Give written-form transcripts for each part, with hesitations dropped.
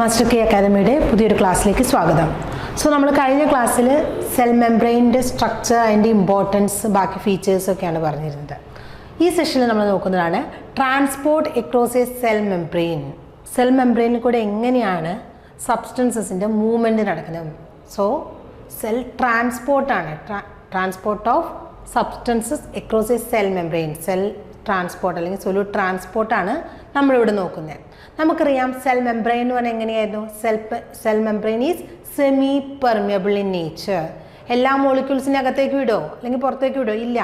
Master K അക്കാദമിയുടെ പുതിയൊരു ക്ലാസ്സിലേക്ക് സ്വാഗതം. സോ നമ്മൾ കഴിഞ്ഞ ക്ലാസ്സിൽ സെൽ മെംബ്രെയിനിൻ്റെ സ്ട്രക്ചർ, അതിൻ്റെ ഇമ്പോർട്ടൻസ്, ബാക്കി ഫീച്ചേഴ്സൊക്കെയാണ് പറഞ്ഞിരുന്നത്. ഈ സെഷനിൽ നമ്മൾ നോക്കുന്നതാണ് transport across a cell membrane. Cell മെംബ്രെയിനിൽ കൂടെ എങ്ങനെയാണ് സബ്സ്റ്റൻസസിൻ്റെ മൂവ്മെൻറ്റ് നടക്കുന്നത്. സോ സെൽ ട്രാൻസ്പോർട്ടാണ്, transport of substances across a cell membrane. Cell transport അല്ലെങ്കിൽ സൊല്യൂട്ട് ട്രാൻസ്പോർട്ടാണ് നമ്മളിവിടെ നോക്കുന്നത്. നമുക്കറിയാം സെൽ മെംബ്രെയിൻ എന്ന് പറഞ്ഞാൽ എങ്ങനെയായിരുന്നു. Cell membrane is semi permeable in nature. എല്ലാ മോളിക്യൂൾസിനെ അകത്തേക്ക് വിടോ അല്ലെങ്കിൽ പുറത്തേക്ക് വിടോ? ഇല്ല.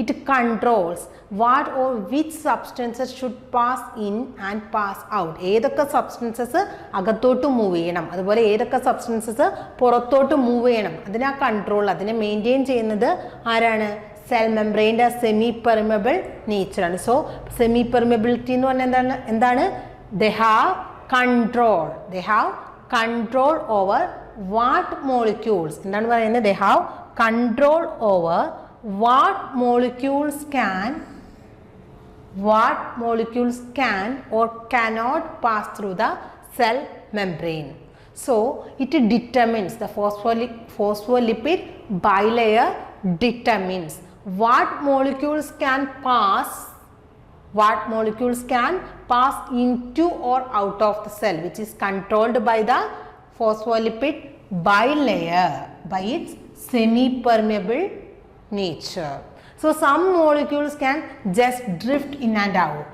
It controls what or which substances should pass in and pass out. ഏതൊക്കെ സബ്സ്റ്റൻസസ് അകത്തോട്ട് മൂവ് ചെയ്യണം, അതുപോലെ ഏതൊക്കെ സബ്സ്റ്റൻസസ് പുറത്തോട്ട് മൂവ് ചെയ്യണം, അതിനെ ആ കൺട്രോൾ, അതിനെ മെയിൻറ്റെയിൻ ചെയ്യുന്നത് ആരാണ്? സെൽ മെംബ്രെയിൻ്റെ സെമി പെർമിയബിൾ നേച്ചറാണ്. സോ സെമി പെർമിയബിലിറ്റി എന്ന് പറഞ്ഞാൽ എന്താണ്? They have control over what molecules. എന്താണ് പറയുന്നത്? They have control over what molecules can or cannot pass through the cell membrane. So it determines, the phospholipid bilayer determines what molecules can pass into or out of the cell, which is controlled by the phospholipid bilayer by its semi-permeable nature. So some molecules can just drift in and out,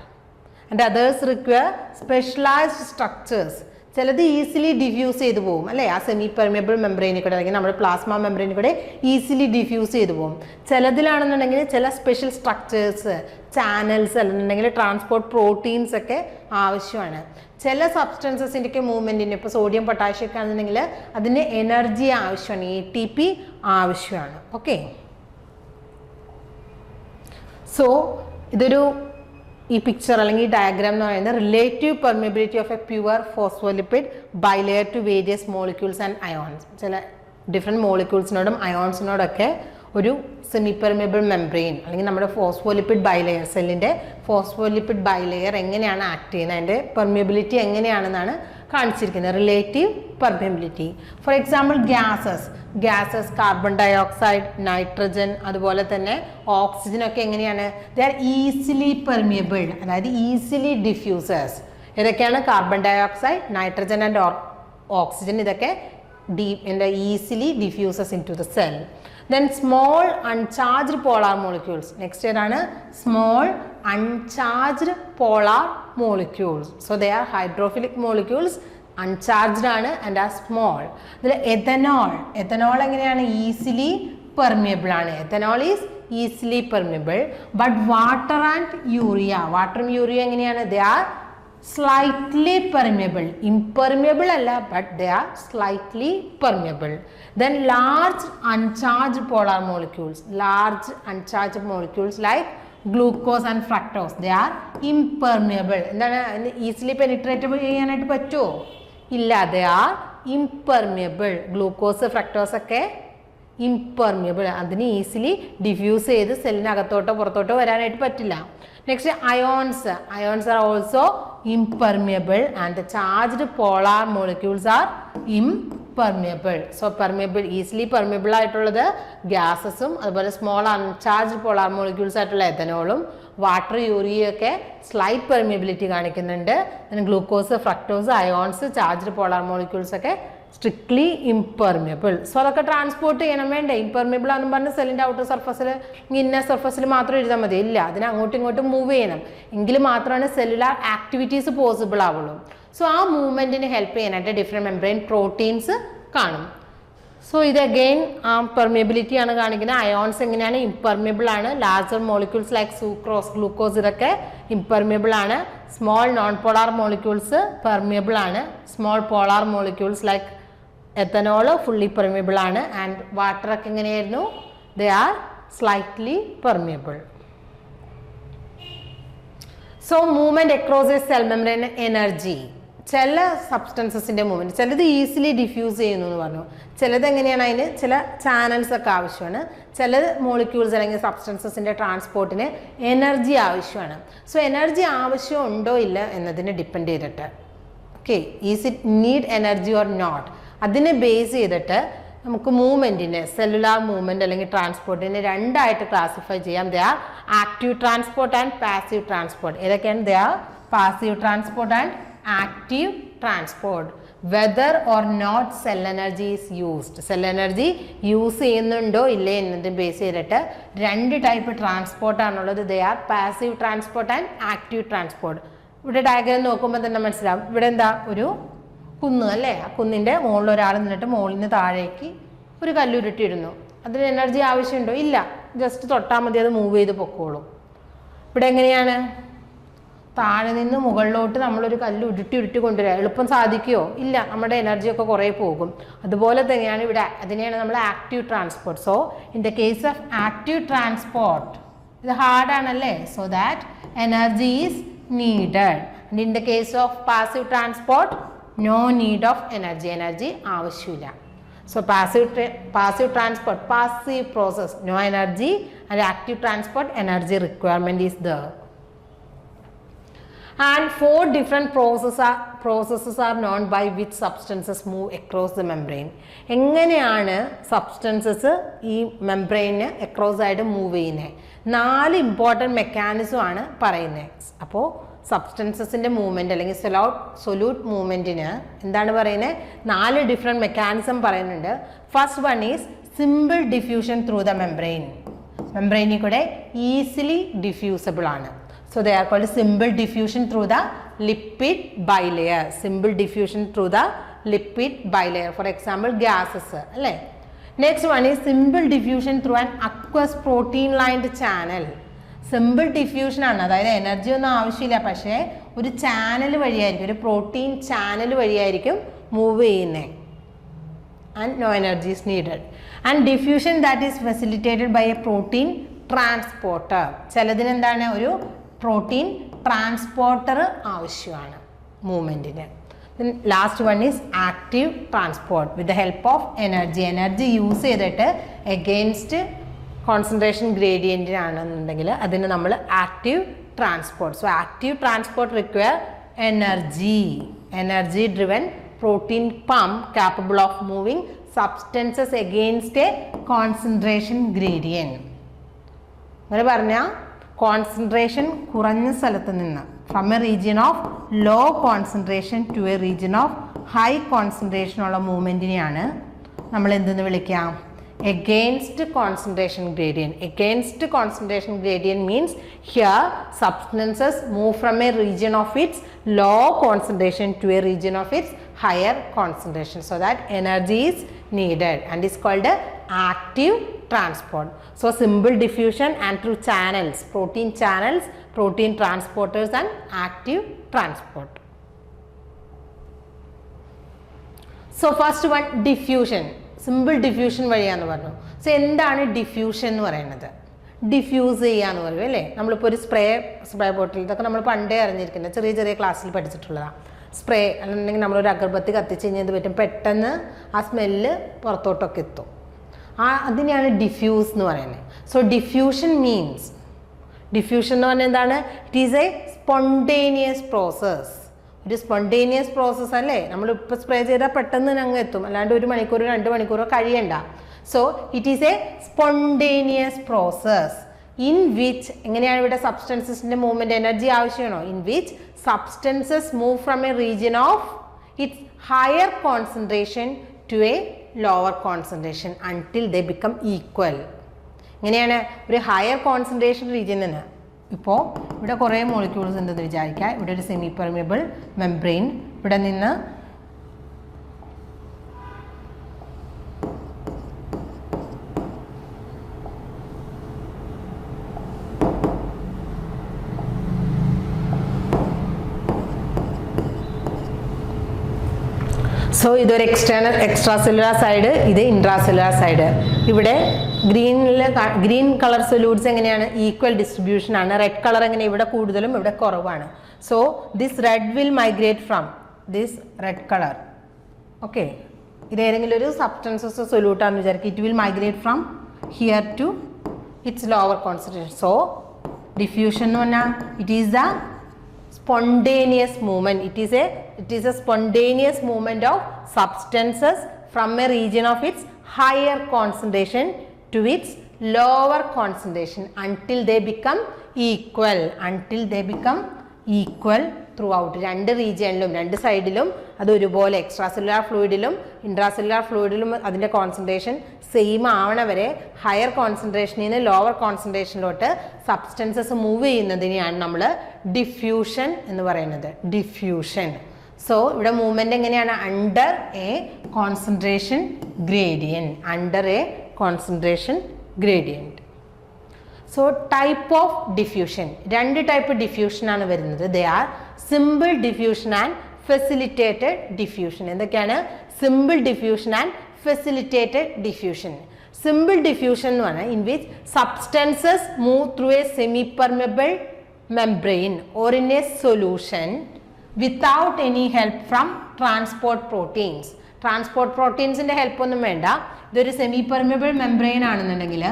and others require specialized structures. ചിലത് easily diffuse ചെയ്തു പോകും അല്ലേ, ആ semi permeable മെംബ്രെയിനിൽ കൂടെ അല്ലെങ്കിൽ നമ്മുടെ plasma മെംബ്രെയിനിൽ കൂടെ easily diffuse ചെയ്തു പോകും. ചിലതിലാണെന്നുണ്ടെങ്കിൽ ചില സ്പെഷ്യൽ സ്ട്രക്ചേഴ്സ്, ചാനൽസ് അല്ലെന്നുണ്ടെങ്കിൽ ട്രാൻസ്പോർട്ട് പ്രോട്ടീൻസ് ഒക്കെ ആവശ്യമാണ്. ചില സബ്സ്റ്റൻസസിൻ്റെയൊക്കെ മൂവ്മെൻറ്റിന്, ഇപ്പോൾ സോഡിയം പൊട്ടാഷ്യം ഒക്കെ ആണെന്നുണ്ടെങ്കിൽ അതിന് എനർജി ആവശ്യമാണ്, ATP ആവശ്യമാണ്. ഓക്കെ, സോ ഇതൊരു ഈ പിക്ചർ അല്ലെങ്കിൽ ഈ ഡയഗ്രാം എന്ന് പറയുന്നത് relative permeability of a pure phospholipid bilayer to various molecules and ions. ചില ഡിഫറെൻറ്റ് മോളിക്യൂൾസിനോടും അയോൺസിനോടൊക്കെ ഒരു സെമി പെർമിയബിൾ മെംബ്രെയിൻ അല്ലെങ്കിൽ നമ്മുടെ ഫോസ്ഫോലിപ്പിഡ് ബൈലെയർ, സെല്ലിൻ്റെ ഫോസ്ഫോലിപ്പിഡ് ബൈലെയർ എങ്ങനെയാണ് ആക്ട് ചെയ്യുന്നത്, അതിൻ്റെ പെർമിയബിലിറ്റി എങ്ങനെയാണെന്നാണ് കാണിച്ചിരിക്കുന്നത്. Relative permeability. For example gases carbon dioxide, nitrogen, അതുപോലെ തന്നെ ഓക്സിജൻ ഒക്കെ എങ്ങനെയാണ്? ദേ ആർ ഈസിലി പെർമിയബിൾ, അതായത് ഈസിലി ഡിഫ്യൂസേഴ്സ്. ഇതൊക്കെയാണ് carbon dioxide, nitrogen and oxygen. ഇതൊക്കെ easily diffuses in to the cell. Then small uncharged polar molecules. Next ഏതാണ്? Small uncharged polar molecules. So they are hydrophilic molecules, uncharged ആണ് and are small. ഇതിൽ ethanol എങ്ങനെയാണ്? Easily permeable ആണ്. ethanol is easily permeable. But water and urea എങ്ങനെയാണ്? They are slightly permeable. Impermeable അല്ല, but they are slightly permeable. Then large uncharged polar molecules like glucose and fructose, they are impermeable. എന്താണ്? Easily പെനിട്രേറ്റബിൾ ചെയ്യാനായിട്ട് പറ്റുമോ? ഇല്ല, they are impermeable. Glucose, fructose ഒക്കെ impermeable, അതിന് easily diffuse ചെയ്ത് സെല്ലിനകത്തോട്ടോ പുറത്തോട്ടോ വരാനായിട്ട് പറ്റില്ല. Next ions are also impermeable and the charged polar molecules are impermeable. So permeable, easily permeable ആയിട്ടുള്ളത് ഗ്യാസസും അതുപോലെ സ്മോൾ അൺചാർജ്ഡ് പോളാർ മോളിക്യൂൾസ് ആയിട്ടുള്ള എഥനോളും വാട്ടർ, യൂറിയ ഒക്കെ സ്ലൈറ്റ് പെർമിയബിലിറ്റി കാണിക്കുന്നുണ്ട്. പിന്നെ glucose, fructose, ions, charged polar molecules ഒക്കെ സ്ട്രിക്ട്ലി ഇംപെർമിയബിൾ. സോ അതൊക്കെ transport ചെയ്യണം വേണ്ടേ? ഇംപെർമിയബിൾ ആണെന്ന് പറഞ്ഞാൽ സെല്ലിൻ്റെ ഔട്ടർ സർഫസിൽ, ഇന്നർ സർഫസിൽ മാത്രം എഴുതാൽ മതി. ഇല്ല, അതിനെ അങ്ങോട്ടും ഇങ്ങോട്ടും മൂവ് ചെയ്യണം. എങ്കിൽ മാത്രമാണ് സെല്ലുലാർ ആക്ടിവിറ്റീസ് പോസിബിൾ ആവുള്ളൂ. സോ ആ മൂവ്മെൻറ്റിന് ഹെൽപ്പ് ചെയ്യാനായിട്ട് ഡിഫറെൻറ്റ് മെംബ്രെയിൻ പ്രോട്ടീൻസ് കാണും. സോ ഇത് അഗെയിൻ ആ പെർമിയബിലിറ്റി ആണ് കാണിക്കുന്നത്. അയോൺസ് എങ്ങനെയാണ്? ഇംപെർമിയബിൾ ആണ്. Larger molecules like sucrose, glucose ഇതൊക്കെ ഇംപെർമിയബിൾ ആണ്. Small non polar molecules permeable ആണ്. Small polar molecules like ethanol fully permeable ആണ്. ആൻഡ് വാട്ടർ ഒക്കെ എങ്ങനെയായിരുന്നു? They are slightly permeable. So movement across a cell membrane, energy. ചില സബ്സ്റ്റൻസസിൻ്റെ movement, ചിലത് easily diffuse ചെയ്യുന്നു എന്ന് പറഞ്ഞു. ചിലത് എങ്ങനെയാണ്? അതിന് ചില ചാനൽസ് ഒക്കെ ആവശ്യമാണ്. ചില മോളിക്യൂൾസ് അല്ലെങ്കിൽ സബ്സ്റ്റൻസസിൻ്റെ ട്രാൻസ്പോർട്ടിന് എനർജി ആവശ്യമാണ്. സോ എനർജി ആവശ്യം ഉണ്ടോ ഇല്ല എന്നതിനെ ഡിപ്പെൻഡ് ചെയ്തിട്ട് okay, is it need energy or not, അതിനെ ബേസ് ചെയ്തിട്ട് നമുക്ക് മൂവ്മെൻറ്റിനെ, സെല്ലുലാർ മൂവ്മെൻറ്റ് അല്ലെങ്കിൽ ട്രാൻസ്പോർട്ടിനെ രണ്ടായിട്ട് ക്ലാസിഫൈ ചെയ്യാം. They are active transport and passive transport. ഏതൊക്കെയാണ്? They are passive transport and active transport. Whether or not cell energy is used, cell energy use ചെയ്യുന്നുണ്ടോ ഇല്ലേ എന്നതിന് ബേസ് ചെയ്തിട്ട് രണ്ട് ടൈപ്പ് ട്രാൻസ്പോർട്ടാണുള്ളത്. They are passive transport and active transport. ഇവിടെ diagram നോക്കുമ്പോൾ തന്നെ മനസ്സിലാവും. ഇവിടെ എന്താ? ഒരു കുന്ന് അല്ലേ, ആ കുന്നിൻ്റെ മുകളിൽ ഒരാൾ നിന്നിട്ട് മുകളിൽ നിന്ന് താഴേക്ക് ഒരു കല്ലുരുട്ടിയിരുന്നു. അതിന് എനർജി ആവശ്യമുണ്ടോ? ഇല്ല, ജസ്റ്റ് തൊട്ടാൽ മതി, അത് മൂവ് ചെയ്ത് പൊക്കോളും. ഇവിടെ എങ്ങനെയാണ്? താഴെ നിന്ന് മുകളിലോട്ട് നമ്മളൊരു കല്ല് ഉരുട്ടി കൊണ്ടുവരിക. എളുപ്പം സാധിക്കുമോ? ഇല്ല, നമ്മുടെ എനർജിയൊക്കെ കുറേ പോകും. അതുപോലെ തന്നെയാണ് ഇവിടെ, അതിനെയാണ് നമ്മൾ active transport. So in the case of active transport ഇത് ഹാർഡാണല്ലേ, so that energy is needed. And in the case of passive transport no need of energy, energy ആവശ്യമില്ല. So passive transport, passive process, no energy, and active transport energy requirement is there. And 4 different processes are known by which substances move across the membrane. എങ്ങനെയാണ് substances ഈ membrane across ആയിട്ട് move ചെയ്യുന്നത്? 4 important mechanism ആണ് പറയുന്നത്. അപ്പോൾ സബ്സ്റ്റൻസസിൻ്റെ movement അല്ലെങ്കിൽ solute മൂവ്മെൻറ്റിന് എന്താണ് പറയുന്നത്? 4 ഡിഫറെൻറ്റ് മെക്കാനിസം പറയുന്നുണ്ട്. First one is simple diffusion through the membrane. മെംബ്രെയിനിൽ കൂടെ ഈസിലി ഡിഫ്യൂസബിൾ ആണ്. So they are called simple diffusion through the lipid bilayer. Simple diffusion through the lipid bilayer, for example gases അല്ലേ. Next one is simple diffusion through an aqueous protein lined channel. Simple diffusion ആണ്, അതായത് energy ഒന്നും ആവശ്യമില്ല, പക്ഷേ ഒരു channel വഴിയായിരിക്കും, ഒരു protein channel വഴിയായിരിക്കും മൂവ് ചെയ്യുന്നത്. And no energy is needed. And diffusion that is facilitated by a protein transporter. ചിലതിന് എന്താണ്? ഒരു പ്രോട്ടീൻ ട്രാൻസ്പോർട്ടർ ആവശ്യമാണ് മൂവ്മെൻറ്റിന്. Last one is active transport with the help of energy. Energy use ചെയ്തിട്ട് against concentration ഗ്രേഡിയൻറ്റിനാണെന്നുണ്ടെങ്കിൽ അതിന് നമ്മൾ active transport. So active transport require energy driven protein pump capable of moving substances against a concentration gradient. അങ്ങനെ പറഞ്ഞാൽ concentration കുറഞ്ഞ സ്ഥലത്ത് നിന്ന് from a region of low concentration to a region of high concentration ഉള്ള മൂവ്മെൻറ്റിനെയാണ് നമ്മൾ എന്തെന്ന് വിളിക്കാം? against concentration gradient. Against concentration gradient means here substances move from a region of its low concentration to a region of its higher concentration, so that energy is needed and is called a active transport. So simple diffusion and through channels, protein transporters and active transport. So first one, diffusion. Simple diffusion വഴിയാന്ന് പറഞ്ഞു. So എന്താണ് diffusion എന്ന് പറയുന്നത്? Diffuse ചെയ്യാന്ന് പറയും അല്ലേ. നമ്മളിപ്പോൾ ഒരു സ്പ്രേ ബോട്ടിൽ, ഇതൊക്കെ നമ്മൾ പണ്ടേ അറിഞ്ഞിരിക്കുന്നത്, ചെറിയ ക്ലാസ്സിൽ പഠിച്ചിട്ടുള്ളതാണ്. സ്പ്രേ അല്ലെന്നുണ്ടെങ്കിൽ നമ്മളൊരു അഗർബത്തി കത്തിച്ച് കഴിഞ്ഞാൽ എന്ത് പറ്റും? പെട്ടെന്ന് ആ സ്മെല്ല് പുറത്തോട്ടൊക്കെ എത്തും. അതിനെയാണ് ഡിഫ്യൂസ് എന്ന് പറയുന്നത്. സോ ഡിഫ്യൂഷൻ എന്ന് പറഞ്ഞാൽ എന്താണ്? It is a spontaneous process. ഒരു സ്പോണ്ടേനിയസ് പ്രോസസ്സ് അല്ലേ. നമ്മളിപ്പോൾ സ്പ്രേ ചെയ്താൽ പെട്ടെന്ന് അങ്ങ് എത്തും, അല്ലാണ്ട് 1 മണിക്കൂറോ 2 മണിക്കൂറോ കഴിയണ്ട. So it is a spontaneous process in which, എങ്ങനെയാണ് ഇവിടെ സബ്സ്റ്റൻസസിൻ്റെ മൂവ്മെൻറ്റ് എനർജി ആവശ്യമാണോ? In which substances move from a region of its higher concentration to a lower concentration until they become equal. ഇങ്ങനെയാണ് ഒരു ഹയർ കോൺസെൻട്രേഷൻ റീജിയൻ നിന്ന്. ഇപ്പോൾ ഇവിടെ കുറേ മോളിക്യൂൾസ് ഉണ്ടെന്ന് വിചാരിക്കുക. ഇവിടെ ഒരു സെമി പെർമിയബിൾ മെംബ്രെയിൻ, ഇവിടെ നിന്ന് സോ ഇതൊരു എക്സ്ട്രാ സെല്ലുലാർ സൈഡ്, ഇത് ഇൻട്രാസെല്ലുലാർ സൈഡ്. ഇവിടെ ഗ്രീൻ കളർ സൊല്യൂട്ട്സ് എങ്ങനെയാണ്? ഈക്വൽ ഡിസ്ട്രിബ്യൂഷൻ ആണ്. റെഡ് കളർ എങ്ങനെ? ഇവിടെ കൂടുതലും ഇവിടെ കുറവാണ്. So this red will migrate from this red colour. Okay, ഇതേതെങ്കിലും ഒരു സബ്സ്റ്റൻസസ് സൊല്യൂട്ടാണെന്ന് വിചാരിക്കും. It will migrate from here to its lower concentration. So diffusion എന്ന് പറഞ്ഞാൽ it is the spontaneous movement. It is a It is a spontaneous movement of substances from a region of its higher concentration to its lower concentration until they become equal. Throughout. രണ്ട് റീജിയനിലും രണ്ട് സൈഡിലും അത് ഒരുപോലെ extra cellular ഫ്ലൂയിഡിലും ഇൻട്രാസെല്ലുലാർ ഫ്ലൂയിഡിലും അതിൻ്റെ concentration same ആവണ വരെ ഹയർ കോൺസെൻട്രേഷനിൽ നിന്ന് ലോവർ കോൺസെൻട്രേഷനിലോട്ട് സബ്സ്റ്റൻസസ് മൂവ് ചെയ്യുന്നതിനെയാണ് നമ്മൾ ഡിഫ്യൂഷൻ എന്ന് പറയുന്നത്. ഡിഫ്യൂഷൻ. സോ ഇവിടെ മൂവ്മെന്റ് എങ്ങനെയാണ്? Under a concentration gradient. Under a concentration gradient. So type of diffusion, രണ്ട് ടൈപ്പ് ഡിഫ്യൂഷൻ ആണ് വരുന്നത്. They are simple diffusion and facilitated diffusion. എന്തൊക്കെയാണ്? Simple diffusion and facilitated diffusion. Simple diffusion എന്ന് പറഞ്ഞാൽ in which substances move through A semi permeable membrane or in a solution without any help from transport proteins. Transport പ്രോട്ടീൻസിന്റെ help ഒന്നും വേണ്ട. ഇതൊരു semi permeable membrane ആണെന്നുണ്ടെങ്കിൽ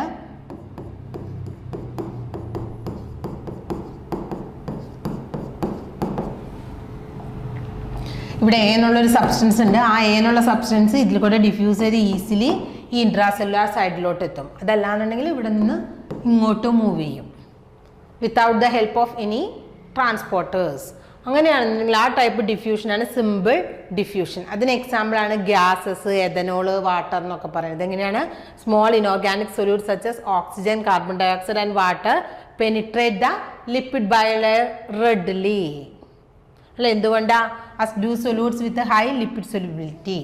ഇവിടെ A എന്നുള്ളൊരു substance ഉണ്ട്. ആ എ എന്നുള്ള സബ്സ്റ്റൻസ് ഇതിൽ കൂടെ ഡിഫ്യൂസ് ചെയ്ത് ഈസിലി ഈ ഇൻട്രാസെല്ലുലാർ സൈഡിലോട്ട് എത്തും. അതല്ലാന്നുണ്ടെങ്കിൽ ഇവിടെ നിന്ന് ഇങ്ങോട്ട് മൂവ് ചെയ്യും without the help of any transporters. അങ്ങനെയാണെന്നുണ്ടെങ്കിൽ ആ ടൈപ്പ് ഡിഫ്യൂഷനാണ് സിമ്പിൾ ഡിഫ്യൂഷൻ. അതിന് എക്സാമ്പിളാണ് ഗ്യാസസ്, എഥനോള്, വാട്ടർ എന്നൊക്കെ പറയുന്നത്. എങ്ങനെയാണ്? Small inorganic solutes such oxygen, carbon dioxide and water penetrate the lipid bilayer readily. അല്ല, എന്തുകൊണ്ടാണ്? as do solutes with high lipid solubility.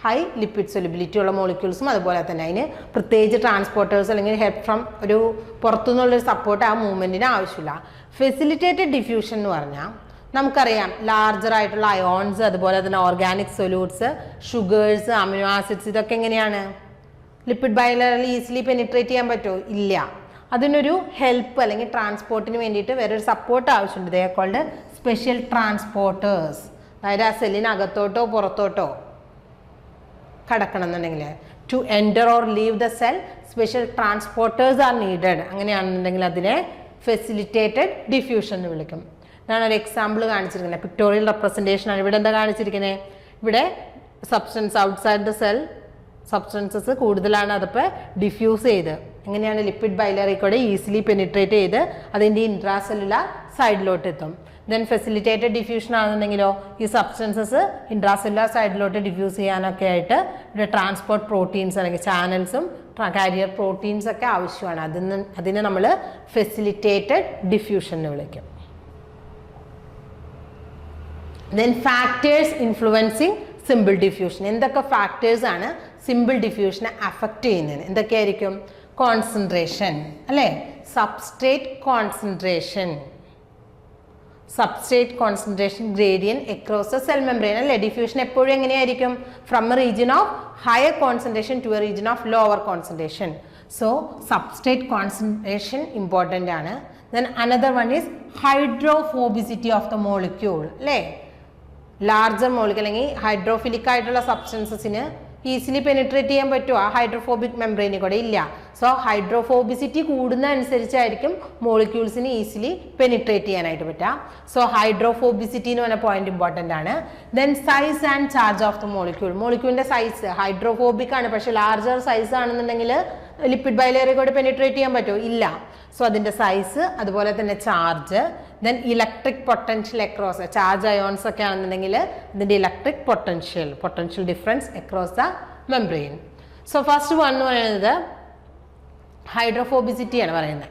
High lipid solubility ഉള്ള മോളിക്യൂൾസും അതുപോലെ തന്നെ അതിന് പ്രത്യേകിച്ച് ട്രാൻസ്പോർട്ടേഴ്സ് അല്ലെങ്കിൽ ഹെൽപ്പ് ഫ്രം ഒരു പുറത്തുനിന്നുള്ളൊരു സപ്പോർട്ട് ആ മൂവ്മെൻറ്റിന് ആവശ്യമില്ല. ഫെസിലിറ്റേറ്റഡ് ഡിഫ്യൂഷൻ എന്ന് പറഞ്ഞാൽ നമുക്കറിയാം ലാർജർ ആയിട്ടുള്ള അയോൺസ്, അതുപോലെ തന്നെ organic solutes, sugars, amino acids, ഇതൊക്കെ എങ്ങനെയാണ് ലിപ്പിഡ് ബയലറിൽ ഈസിലി പെനിട്രേറ്റ് ചെയ്യാൻ പറ്റുമോ? ഇല്ല. അതിനൊരു ഹെൽപ്പ് അല്ലെങ്കിൽ ട്രാൻസ്പോർട്ടിന് വേണ്ടിയിട്ട് വേറൊരു സപ്പോർട്ട് ആവശ്യമുണ്ട്. They are called special transporters. അതായത് ആ സെല്ലിനകത്തോട്ടോ പുറത്തോട്ടോ കടക്കണം എന്നുണ്ടെങ്കിൽ to enter or leave the cell special transporters are needed. അങ്ങനെയാണെന്നുണ്ടെങ്കിൽ അതിനെ ഫെസിലിറ്റേറ്റഡ് ഡിഫ്യൂഷൻ എന്ന് വിളിക്കും. ഇതാണ് ഒരു എക്സാമ്പിൾ കാണിച്ചിരിക്കുന്നത്. പിക്ടോറിയൽ റെപ്രസെൻറ്റേഷൻ ആണ്. ഇവിടെ എന്താ കാണിച്ചിരിക്കുന്നത്? ഇവിടെ substance outside the cell substances കൂടുതലാണ്, അതിപ്പോൾ ഡിഫ്യൂസ് ചെയ്ത് എങ്ങനെയാണ് ലിപ്പിഡ് ബൈലറി കൂടെ ഈസിലി പെനിട്രേറ്റ് ചെയ്ത് അതിൻ്റെ ഇൻട്രാസെല്ലുലാർ സൈഡിലോട്ട് എത്തും. ദെൻ ഫെസിലിറ്റേറ്റഡ് ഡിഫ്യൂഷൻ ആണെന്നുണ്ടെങ്കിലോ ഈ സബ്സ്റ്റൻസസ് ഇൻട്രാസെല്ലുലാർ സൈഡിലോട്ട് ഡിഫ്യൂസ് ചെയ്യാനൊക്കെ ആയിട്ട് ഇവിടെ ട്രാൻസ്പോർട്ട് പ്രോട്ടീൻസ് അല്ലെങ്കിൽ ചാനൽസും കാരിയർ പ്രോട്ടീൻസ് ഒക്കെ ആവശ്യമാണ്. അതിനെ നമ്മൾ ഫെസിലിറ്റേറ്റഡ് ഡിഫ്യൂഷൻ എന്ന് വിളിക്കും. Then factors influencing simple diffusion. എന്തൊക്കെ ഫാക്ടേഴ്സ് ആണ് സിമ്പിൾ ഡിഫ്യൂഷനെ അഫക്റ്റ് ചെയ്യുന്നത്? എന്തൊക്കെയായിരിക്കും? കോൺസെൻട്രേഷൻ, അല്ലേ? Substrate concentration, substrate concentration gradient across the cell membrane, അല്ലേ? ഡിഫ്യൂഷൻ എപ്പോഴും എങ്ങനെയായിരിക്കും? From a region of higher concentration to a region of lower concentration. So substrate concentration important ആണ്. Then another one is hydrophobicity of the molecule, അല്ലേ? Larger molecule അല്ലെങ്കിൽ hydrophilic ആയിട്ടുള്ള സബ്സ്റ്റൻസസിന് easily penetrate ചെയ്യാൻ പറ്റുമോ ആ ഹൈഡ്രോഫോബിക് മെംബ്രെയിനിൽ കൂടെ? ഇല്ല. സോ ഹൈഡ്രോഫോബിസിറ്റി കൂടുന്ന അനുസരിച്ചായിരിക്കും മോളിക്യൂൾസിന് ഈസിലി പെനിട്രേറ്റ് ചെയ്യാനായിട്ട് പറ്റുക. സോ ഹൈഡ്രോഫോബിസിറ്റി എന്ന് പറഞ്ഞ പോയിന്റ് ഇമ്പോർട്ടൻ്റ് ആണ്. Then size and charge of the molecule. മോളിക്യൂളിൻ്റെ സൈസ് ഹൈഡ്രോഫോബിക് ആണ്, പക്ഷേ ലാർജർ സൈസ് ആണെന്നുണ്ടെങ്കിൽ ലിപ്പിഡ് ബൈലെയറിൽ കൂടെ പെനിട്രേറ്റ് ചെയ്യാൻ പറ്റുമോ? ഇല്ല. സോ അതിൻ്റെ സൈസ്, അതുപോലെ തന്നെ charge, then electric potential across, charge ions ഒക്കെ ആണെന്നുണ്ടെങ്കിൽ ഇതിൻ്റെ electric potential difference across the membrane. So first one എന്ന് പറയുന്നത് ഹൈഡ്രോഫോബിസിറ്റിയാണ് പറയുന്നത്.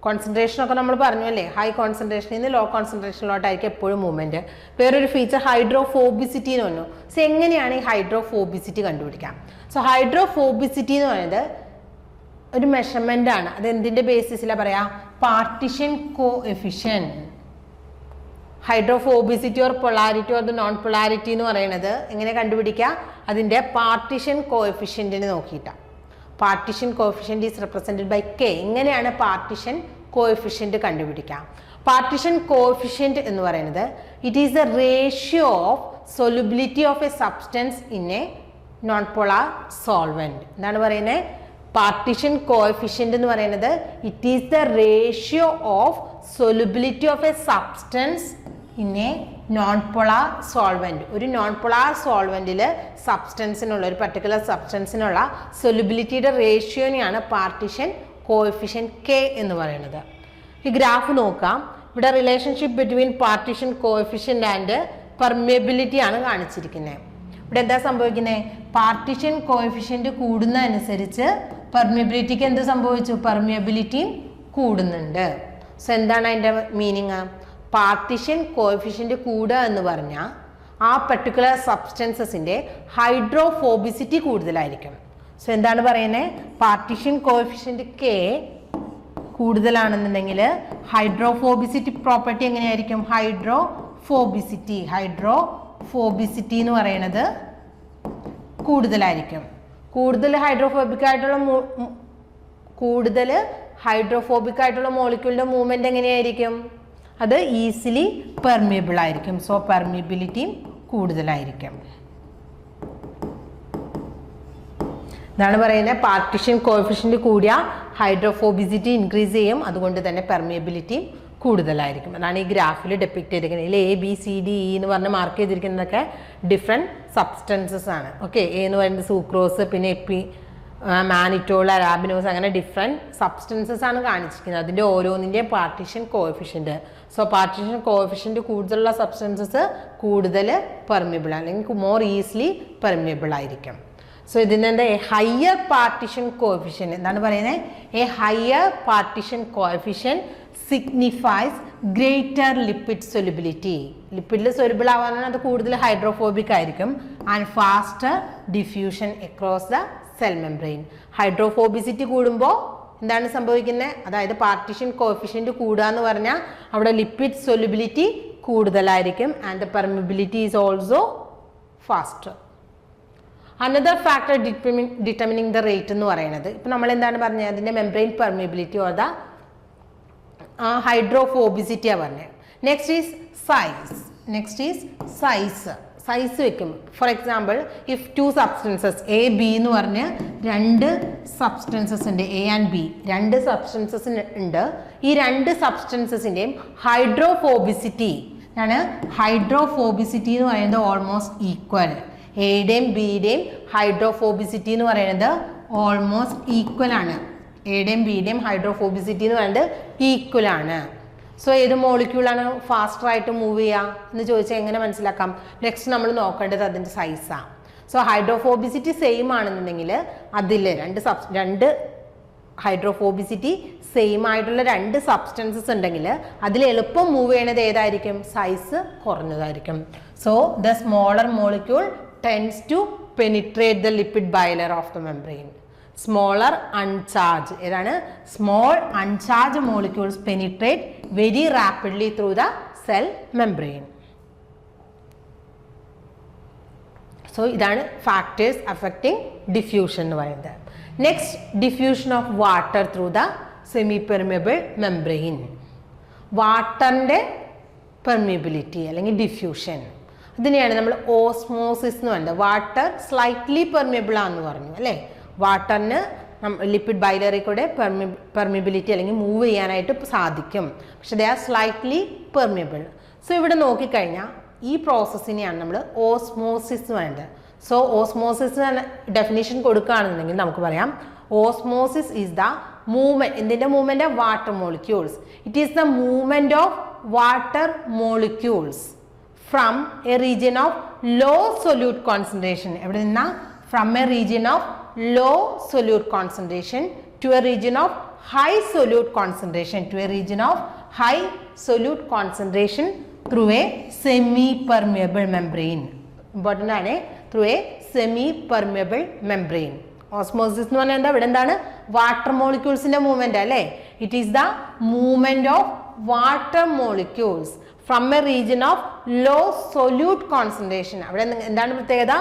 കോൺസെൻട്രേഷനൊക്കെ നമ്മൾ പറഞ്ഞു അല്ലേ, ഹൈ കോൺസെൻട്രേഷനിൽ നിന്ന് ലോ കോൺസെൻട്രേഷനിലോട്ടായിരിക്കും എപ്പോഴും മൂവ്മെൻറ്റ്. വേറൊരു ഫീച്ചർ ഹൈഡ്രോഫോബിസിറ്റി എന്ന് പറഞ്ഞു. സോ എങ്ങനെയാണ് ഈ ഹൈഡ്രോഫോബിസിറ്റി കണ്ടുപിടിക്കാം? സോ ഹൈഡ്രോഫോബിസിറ്റി എന്ന് പറയുന്നത് ഒരു മെഷർമെൻ്റ് ആണ്. അത് എന്തിൻ്റെ ബേസിസിലാണ് പറയാം? Partition coefficient. Hydrophobicity or polarity or non polarity എന്ന് പറയുന്നത് എങ്ങനെ കണ്ടുപിടിക്കുക? അതിൻ്റെ പാർട്ടിഷൻ കോഎഫിഷ്യൻറ്റിനെ നോക്കിയിട്ടാണ്. Partition coefficient is represented by K. ഇങ്ങനെയാണ് പാർട്ടിഷൻ കോഎഫിഷ്യൻറ്റ് കണ്ടുപിടിക്കുക. പാർട്ടിഷൻ കോഎഫിഷ്യൻറ്റ് എന്ന് പറയുന്നത് it is the ratio of solubility of a substance in a non polar solvent. എന്താണ് പറയുന്നത്? പാർട്ടിഷൻ കോഎഫിഷ്യൻ്റ് എന്ന് പറയുന്നത് it is the ratio of solubility of a substance in a non polar solvent. ഒരു non polar സോൾവെൻറ്റിൽ സബ്സ്റ്റൻസിനുള്ള ഒരു particular സബ്സ്റ്റൻസിനുള്ള സൊല്യൂബിലിറ്റിയുടെ റേഷ്യോനെയാണ് partition coefficient K എന്ന് പറയുന്നത്. ഈ graph നോക്കാം. ഇവിടെ relationship between partition coefficient and permeability ആണ് കാണിച്ചിരിക്കുന്നത്. ഇവിടെ എന്താ സംഭവിക്കുന്നത്? പാർട്ടീഷൻ കോഎഫിഷ്യൻറ്റ് കൂടുന്നതനുസരിച്ച് പെർമിയബിലിറ്റിക്ക് എന്ത് സംഭവിച്ചു? പെർമിയബിലിറ്റിയും കൂടുന്നുണ്ട്. സോ എന്താണ് അതിൻ്റെ മീനിങ്? പാർട്ടീഷൻ കോഎഫിഷ്യൻറ്റ് കൂടുക എന്ന് പറഞ്ഞാൽ ആ പർട്ടിക്കുലർ സബ്സ്റ്റൻസസിൻ്റെ ഹൈഡ്രോഫോബിസിറ്റി കൂടുതലായിരിക്കും. സോ എന്താണ് പറയുന്നത്? Partition coefficient K കൂടുതലാണെന്നുണ്ടെങ്കിൽ hydrophobicity property എങ്ങനെയായിരിക്കും? ഹൈഡ്രോഫോബിസിറ്റി എന്ന് പറയുന്നത് കൂടുതലായിരിക്കും. കൂടുതൽ ഹൈഡ്രോഫോബിക് ആയിട്ടുള്ള മോളിക്യൂളിൻ്റെ മൂവ്മെൻറ്റ് എങ്ങനെയായിരിക്കും? അത് ഈസിലി പെർമിയബിൾ ആയിരിക്കും. സോ പെർമിയബിലിറ്റിയും കൂടുതലായിരിക്കും. ഇതാണ് പറയുന്നത് പാർട്ടീഷൻ കോഎഫിഷ്യൻറ്റ് കൂടിയ ഹൈഡ്രോഫോബിസിറ്റി ഇൻക്രീസ് ചെയ്യും, അതുകൊണ്ട് തന്നെ പെർമിയബിലിറ്റിയും കൂടുതലായിരിക്കും. അതാണ് ഈ ഗ്രാഫിൽ ഡെപ്പിക്റ്റ് ചെയ്തിരിക്കുന്നത്. ഇതിൽ A B C D E എന്ന് പറഞ്ഞ് മാർക്ക് ചെയ്തിരിക്കുന്നതൊക്കെ ഡിഫറെൻറ്റ് സബ്സ്റ്റൻസസ് ആണ്. ഓക്കെ, എ എന്ന് പറയുന്നത് സൂക്രോസ്, പിന്നെ മാനിറ്റോൾ, അരാബിനോസ്, അങ്ങനെ ഡിഫറെൻറ്റ് സബ്സ്റ്റൻസസ് ആണ് കാണിച്ചിരിക്കുന്നത്. അതിൻ്റെ ഓരോന്നിൻ്റെയും partition coefficient. So partition coefficient കൂടുതലുള്ള സബ്സ്റ്റൻസസ് കൂടുതൽ പെർമിയബിൾ അല്ലെങ്കിൽ മോർ ഈസിലി പെർമിയബിൾ ആയിരിക്കും. സോ ഇതിനെന്താ ഹയർ പാർട്ടീഷൻ കോഎഫിഷ്യൻറ്റ് എന്താണ് പറയുന്നത്? A higher partition coefficient signifies greater lipid solubility. ലിപ്പിഡിൽ സൊല്യൂബിൾ ആവാനാണ് അത് കൂടുതൽ ഹൈഡ്രോഫോബിക് ആയിരിക്കും. And faster diffusion across the cell membrane. Hydrophobicity കൂടുമ്പോൾ എന്താണ് സംഭവിക്കുന്നത്? അതായത് പാർട്ടീഷൻ കോഎഫിഷ്യൻറ്റ് കൂടുക എന്ന് പറഞ്ഞാൽ അവിടെ ലിപ്പിഡ് സൊല്യൂബിലിറ്റി കൂടുതലായിരിക്കും. And the permeability is also faster. Another factor determining the rate എന്ന് പറയുന്നത്, ഇപ്പം നമ്മൾ എന്താണ് പറഞ്ഞത്? അതിൻ്റെ മെംബ്രെയിൻ പെർമിബിലിറ്റി ഓർ ദ ഹൈഡ്രോഫോബിസിറ്റിയാണ് പറഞ്ഞത്. നെക്സ്റ്റ് ഈസ് സൈസ് വെക്കും. For example, if two substances A B എന്ന് പറഞ്ഞ് രണ്ട് സബ്സ്റ്റൻസസ് ഉണ്ട്, എ ആൻഡ് ബി രണ്ട് സബ്സ്റ്റൻസസ് ഉണ്ട്. ഈ രണ്ട് സബ്സ്റ്റൻസസിൻ്റെയും ഹൈഡ്രോഫോബിസിറ്റി ആണ്. ഹൈഡ്രോഫോബിസിറ്റി എന്ന് പറയുന്നത് ഓൾമോസ്റ്റ് ഈക്വൽ. എയുടെയും ബിയുടെയും ഹൈഡ്രോഫോബിസിറ്റി എന്ന് പറയുന്നത് ഓൾമോസ്റ്റ് ഈക്വൽ ആണ്. എയുടെയും ബിയുടെയും ഹൈഡ്രോഫോബിസിറ്റി എന്ന് പറയുന്നത് ഈക്വൽ ആണ്. സോ ഏത് മോളിക്യൂളാണ് ഫാസ്റ്ററായിട്ട് മൂവ് ചെയ്യുക എന്ന് ചോദിച്ചാൽ എങ്ങനെ മനസ്സിലാക്കാം? നെക്സ്റ്റ് നമ്മൾ നോക്കേണ്ടത് അതിൻ്റെ സൈസാണ്. സോ ഹൈഡ്രോഫോബിസിറ്റി സെയിം ആണെന്നുണ്ടെങ്കിൽ അതിൽ രണ്ട് ഹൈഡ്രോഫോബിസിറ്റി സെയിം ആയിട്ടുള്ള രണ്ട് സബ്സ്റ്റൻസസ് ഉണ്ടെങ്കിൽ അതിൽ എളുപ്പം മൂവ് ചെയ്യണത് ഏതായിരിക്കും? സൈസ് കുറഞ്ഞതായിരിക്കും. So the smaller molecule tends to penetrate the lipid bilayer of the membrane. Smaller uncharged ഏതാണ്? Small uncharged molecules penetrate very rapidly through the cell membrane. So ഇതാണ് ഫാക്ടേഴ്സ് അഫക്റ്റിംഗ് ഡിഫ്യൂഷൻ എന്ന് പറയുന്നത്. Next, diffusion of water through the semi permeable membrane. വാട്ടറിൻ്റെ permeability അല്ലെങ്കിൽ diffusion, ഇതിനെയാണ് നമ്മൾ osmosis എന്ന് പറയുന്നത്. വാട്ടർ സ്ലൈറ്റ്ലി പെർമിയബിൾ ആണെന്ന് പറഞ്ഞു അല്ലേ? വാട്ടറിന് ലിപ്പിഡ് ബൈലറിൽ കൂടെ പെർമിബിലിറ്റി അല്ലെങ്കിൽ മൂവ് ചെയ്യാനായിട്ട് സാധിക്കും, പക്ഷെ ദേ ആർ സ്ലൈറ്റ്ലി പെർമിയബിൾ. സോ ഇവിടെ നോക്കിക്കഴിഞ്ഞാൽ ഈ പ്രോസസ്സിനെയാണ് നമ്മൾ ഓസ്മോസിസ് എന്ന് പറയുന്നത്. സോ ഓസ്മോസിസ് ഡെഫിനിഷൻ കൊടുക്കുകയാണെന്നുണ്ടെങ്കിൽ നമുക്ക് പറയാം, ഓസ്മോസിസ് ഈസ് ദ മൂവ്മെൻറ്റ്. എന്തിൻ്റെ movement? Water molecules. It is the movement of water molecules from a region of low solute concentration. എവിടെ നിന്നാ? From a region of low solute concentration to a region of high solute concentration, through a semi-permeable membrane. Important ആണ്, through a semi-permeable membrane. Osmosis എന്ന് പറഞ്ഞാൽ എന്താ? ഇവിടെ എന്താണ്? Water മോളിക്യൂൾസിന്റെ movement അല്ലേ? It is the movement of water molecules from a region of low solute concentration. അവിടെ എന്താണ് പ്രത്യേകത?